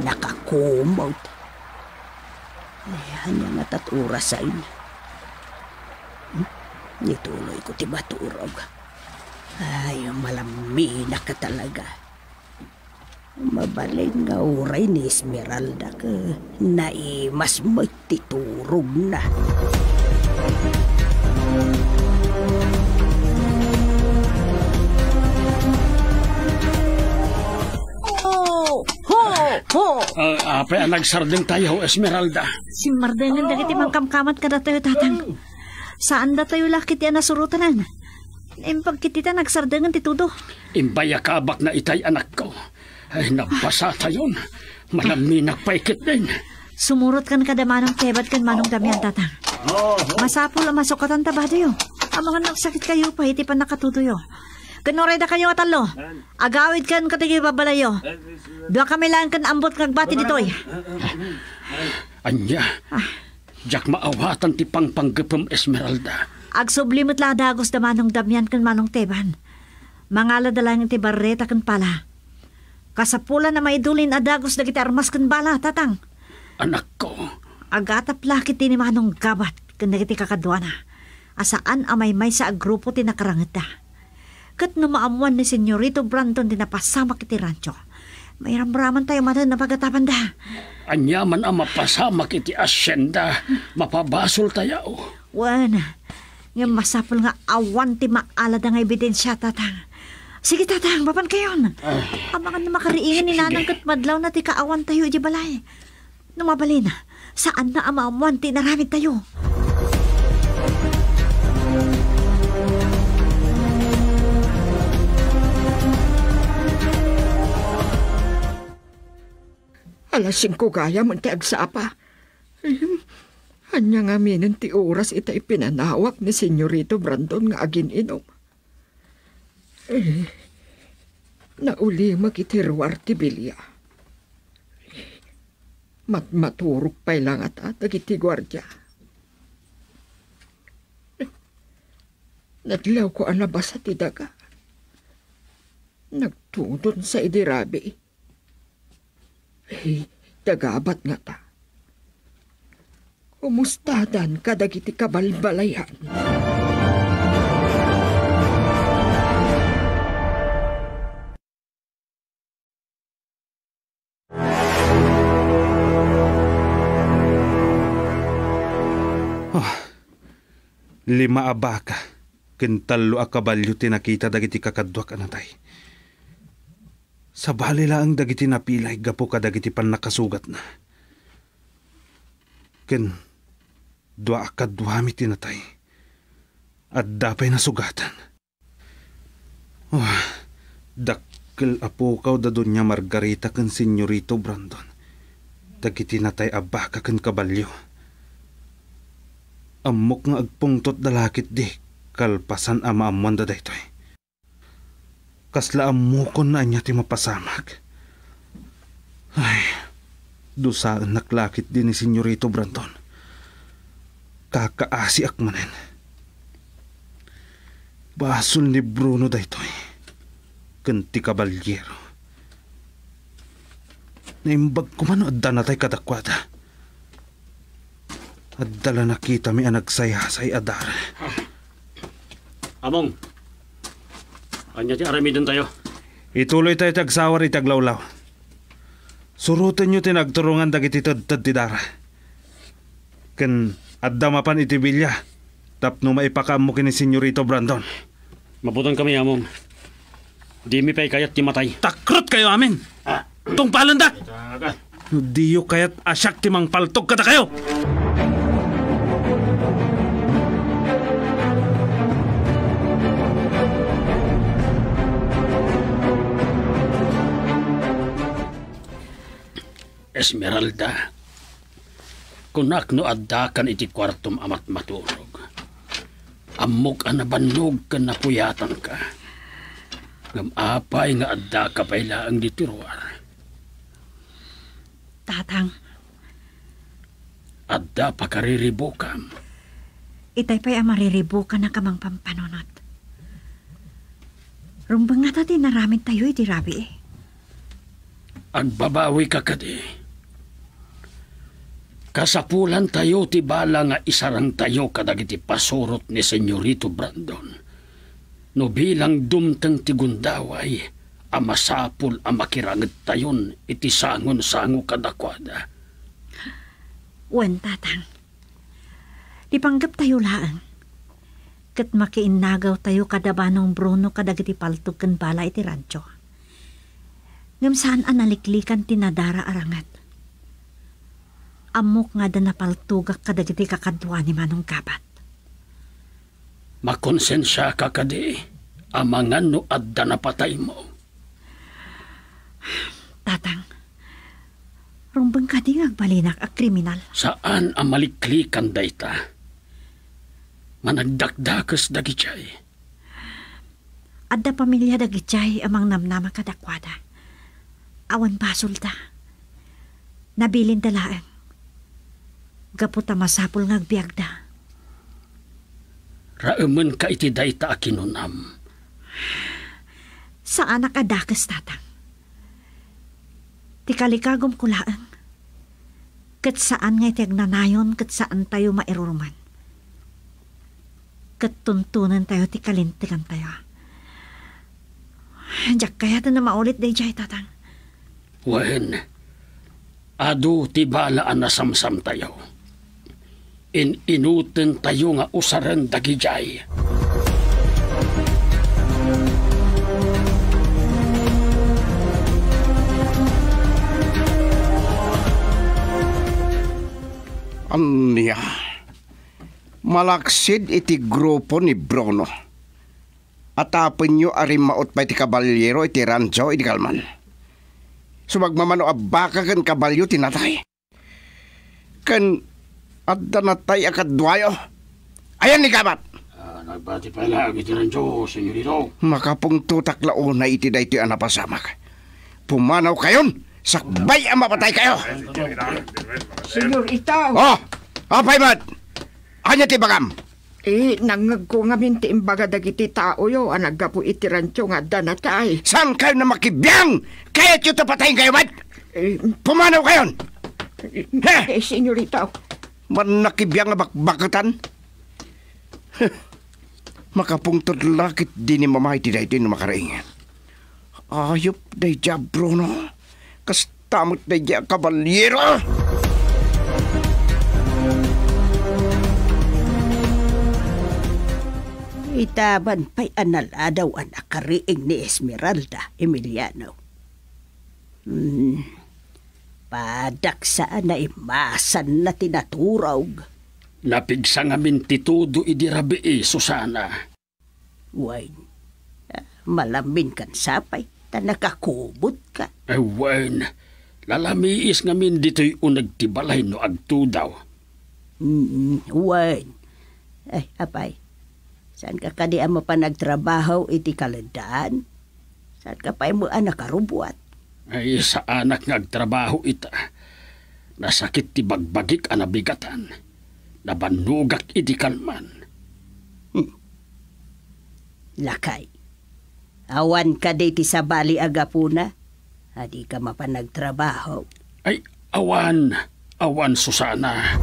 nakakumot. Hanya nga taturas sa inyo. Nituloy ko ti baturog. Ay, malamina ka talaga. Mabaling nga uray ni Esmeralda ka. Naimas mo'y titurog na. Oh! Ho! Ho! Apay ang nagsardeng tayo, Esmeralda. Si Mardengan dagiti mangkamkamat kada tayo tatang. Saan da tayo lakit yan nasurutan? Impag kitita nagsardengan ti Tudo. Imbaya kabak na itay anak ko. Ay, nabasa tayon. Malaminak paikit din. Sumurot kan kada manong tebat kan manong damian tatang. Masapul ang masukatan tabadoyo. Ang mga nagsakit kayo pa iti pa nakatutuyo. Kanuray da kayo atalo. Agawid kan katigi babalayo. Dua kami lang kan ambot kagbati ditoy. Anya, jak maawatan ti pangpanggapam Esmeralda. Agsublimot la dagos da manong damian kan manong teban. Mangala da lang ti barreta kan pala. Kasapula na maidulin adagos dagiti armas kan bala tatang. Anak ko. Agatap lakit ti ni manong gabat kan dagiti kakadwana. Asaan amay may sa agrupo ti nakarangat da. Kat no maamuan ni Senyorito Brandon din napasamak iti rancho. May ramraman tayo manan na pagatapan da. Anyaman ang mapasamak iti asyenda. Mapabasol tayo. Wan, nga masapol nga awan ti maalad nga ebidensya tatang. Sige tatang, bapan kayon. Amangan na makariingan ni nanang kat madlaw na ti kaawan tayo di balay. Numabalin, saan na amamuan ti naramid tayo? Alas 5 gaya mo ti agsapa. Anya nga minin ti oras itay pinanawak ni Senyorito Brandon nga agin inom. Nauli makitiruar ti bilya. Matmaturok pa'y lang at dagiti gwardya. Nadlaw ko ang labas at idaga. Nagtudon sa idirabi. Dagabat nga ta. Kumustadan kadagiti kabalbalayan. Lima abaka. Kentalo a kabalyo tinakita dagiti kakadwak anatay. Sa balila ang dagiti napilay gapo ka dagiti pan nakasugat na. Ken dua akadwami tinatay. At dapay nasugatan. Dakkel apukaw da doon niya Margarita ken Senyorito Brandon. Dagiti natay abaka ken kabalyo. Amok nga agpungtot dalakit di. Kalpasan ama amuan da daytoy. Kasla amukon na niya ti mapasamag. Ay, dusaan naklakit din ni Senyorito Brandon. Kakaasi akmanen. Basol ni Bruno daytoy. Kanti kabalyero. Naimbag ko man adda na tay kadakwada. Addala nakita mi ang nagsayasay adara. Among, anya ti aramidon tayo. Ituloy tayo tagsawar itaglawlaw. Surutan nyo tinagturungan dagiti tad ti dara. Ken adda mapan iti bilya. Tapno maipakam mo kini Senyorito Brandon. Mabutan kami, Among. Di mi pa'y kayat ti matay. Takrot kayo amin! Tong palandak! Diyo kayat asyak ti mang paltog kada kayo! Esmeralda, kunak no adda kan iti kwartom amat maturog. Amok ang nabannog kan napuyatan ka. Gamapay nga adda ka payla ang ditiruar. Tatang. Adda pa kariribukam. Itay pa'y amariribukan na kamang pampanunot. Rumbang nga tati naramid tayo iti rabi eh. Agbabawi ka kadi. Kasapulan tayo ti bala nga isarang tayo kadagiti pasurot ni Senyorito Brandon. No bilang dumtang ti gundaway, amasapul amakirangit tayon iti sangon-sango kadakwada. Wen, tatang. Dipanggap tayo laang. Kat makiinagaw tayo kadabanong Bruno kadagiti paltog kan bala iti rancho. Ngam saan analiklikan tinadara arangat. Amok nga da napaltugak kadagiti kakadwa ni Manong Kabat. Makonsensya ka kadi, amangan no adda na patay mo. Tatang, rumbang kadi agbalinak a kriminal. Saan ang maliklikan dayta? Managdakdakas dagichay. Adda pamilya dagichay amang namnama kadakwada. Awan basol ta. Nabilin dalaan. Gaputa masapul ngagbiag da. Rauman ka iti dayta a kinunam. Saan nakadakas, tatang? Ti kalikagom kulaan. Kat saan nga iti agnanayon, kat saan tayo mairuruman. Kat tuntunan tayo, ti kalintikan tayo. Diyak kaya na maulit day jay, tatang. Wen, adu ti balaan na samsam tayo. Inuten tayo nga usaran dagijay. Anya, malaksid iti grupo ni Bruno. Atapon nyo arimaot pa iti kabalyero iti rancho iti kalman. Sumagmamano abaka kan kabalyo tinatay. Kan adda natay akadwayo. Ayan ni Kabat. Nagbati pa lagi iti rancho, senyorito. Makapong tutaklao na iti da iti anapasamak. Pumanaw kayon, sakbay ang mapatay kayo. Senyorita. Oh, apay mat. Anya ti bagam. Nangag ko nga minti imbaga dagiti tao yo, anagapo iti rancho nga danatay. Saan kayo na makibiyang? Kaya't yung tapatayin kayo, mat? Pumanaw kayon. Senyorita. Man nakibiyang nga bakbakatan? Makapungtod lakit di ni mamay ti dahi no makaraing. Ayop day dya, Bruno. Kastamot day dya, kabalyero. Itaban pa'y analadaw ang nakariing ni Esmeralda Emiliano. Padaksaan na imasan na tinaturog. Napigsa nga mintitudo idirabi Susana. Wain, malamin kan sapay, ta nakakubot ka. Wain, lalamiis nga min dito'y unag tibalay no agtudaw. Wain, apay. Saan ka kadi mo pa nagtrabaho iti kalandaan? Saan ka pa mo anak karubuat? Ay, sa anak nagtrabaho ita. Nasakit ti bagbagik anabigatan. Nabanugak iti kalman. Lakay. Awan ka di ti sabali agapuna. Adi ka mapanagtrabaho. Ay, awan. Awan, Susana.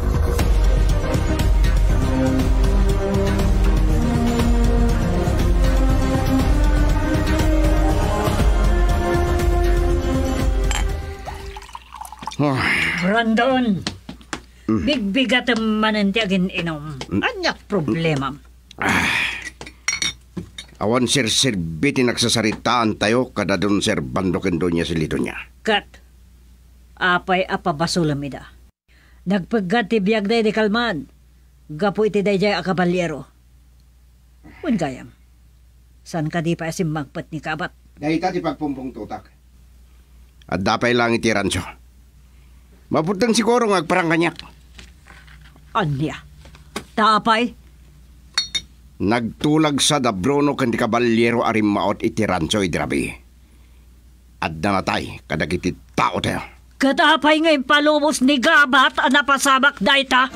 Brandon, bigbigat manan ti agin inom. Anyak problema. Awan sir-sirbiti nagsasaritaan tayo kada doon serbando kendo niya si Lito niya. Kat, apay apabasulamida. Nagpaggat ti biyag day di kalman. Gapo iti day jay akabalyero. Wen kayam. San ka di pa asim magpat ni Kabat? Dahita ti pagpumpong tutak. At dapay lang iti rancho. Maputang siguro ngagparang kanyak. Anya? Tapay? Nagtulag sa da Bruno kandi kabalyero arimaot iti rancho idrabi. At nanatay kadagiti tao tayo. Katapay ngayon palumos ni Gabat ang napasabak dayta.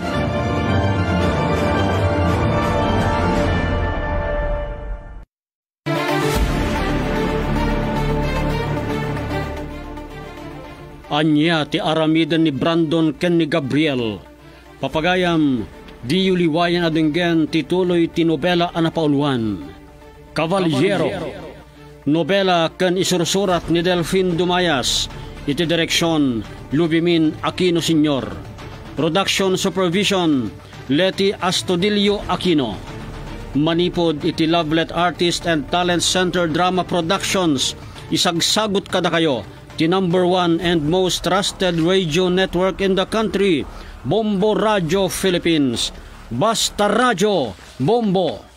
Anya ti aramidan ni Brandon ken ni Gabriel. Papagayam, di yuliwayan adenggen tituloy ti nobela anapauluan. Cavaliero. Nobela ken isursurat ni Delfin Dumayas. Iti direksyon Lubimin Aquino Sr. Production Supervision Leti Astudillo Aquino. Manipod iti Lovelet Artist and Talent Center Drama Productions. Isagsagot kada kayo the number 1 and most trusted radio network in the country, Bombo Radio Philippines. Basta Radio, Bombo!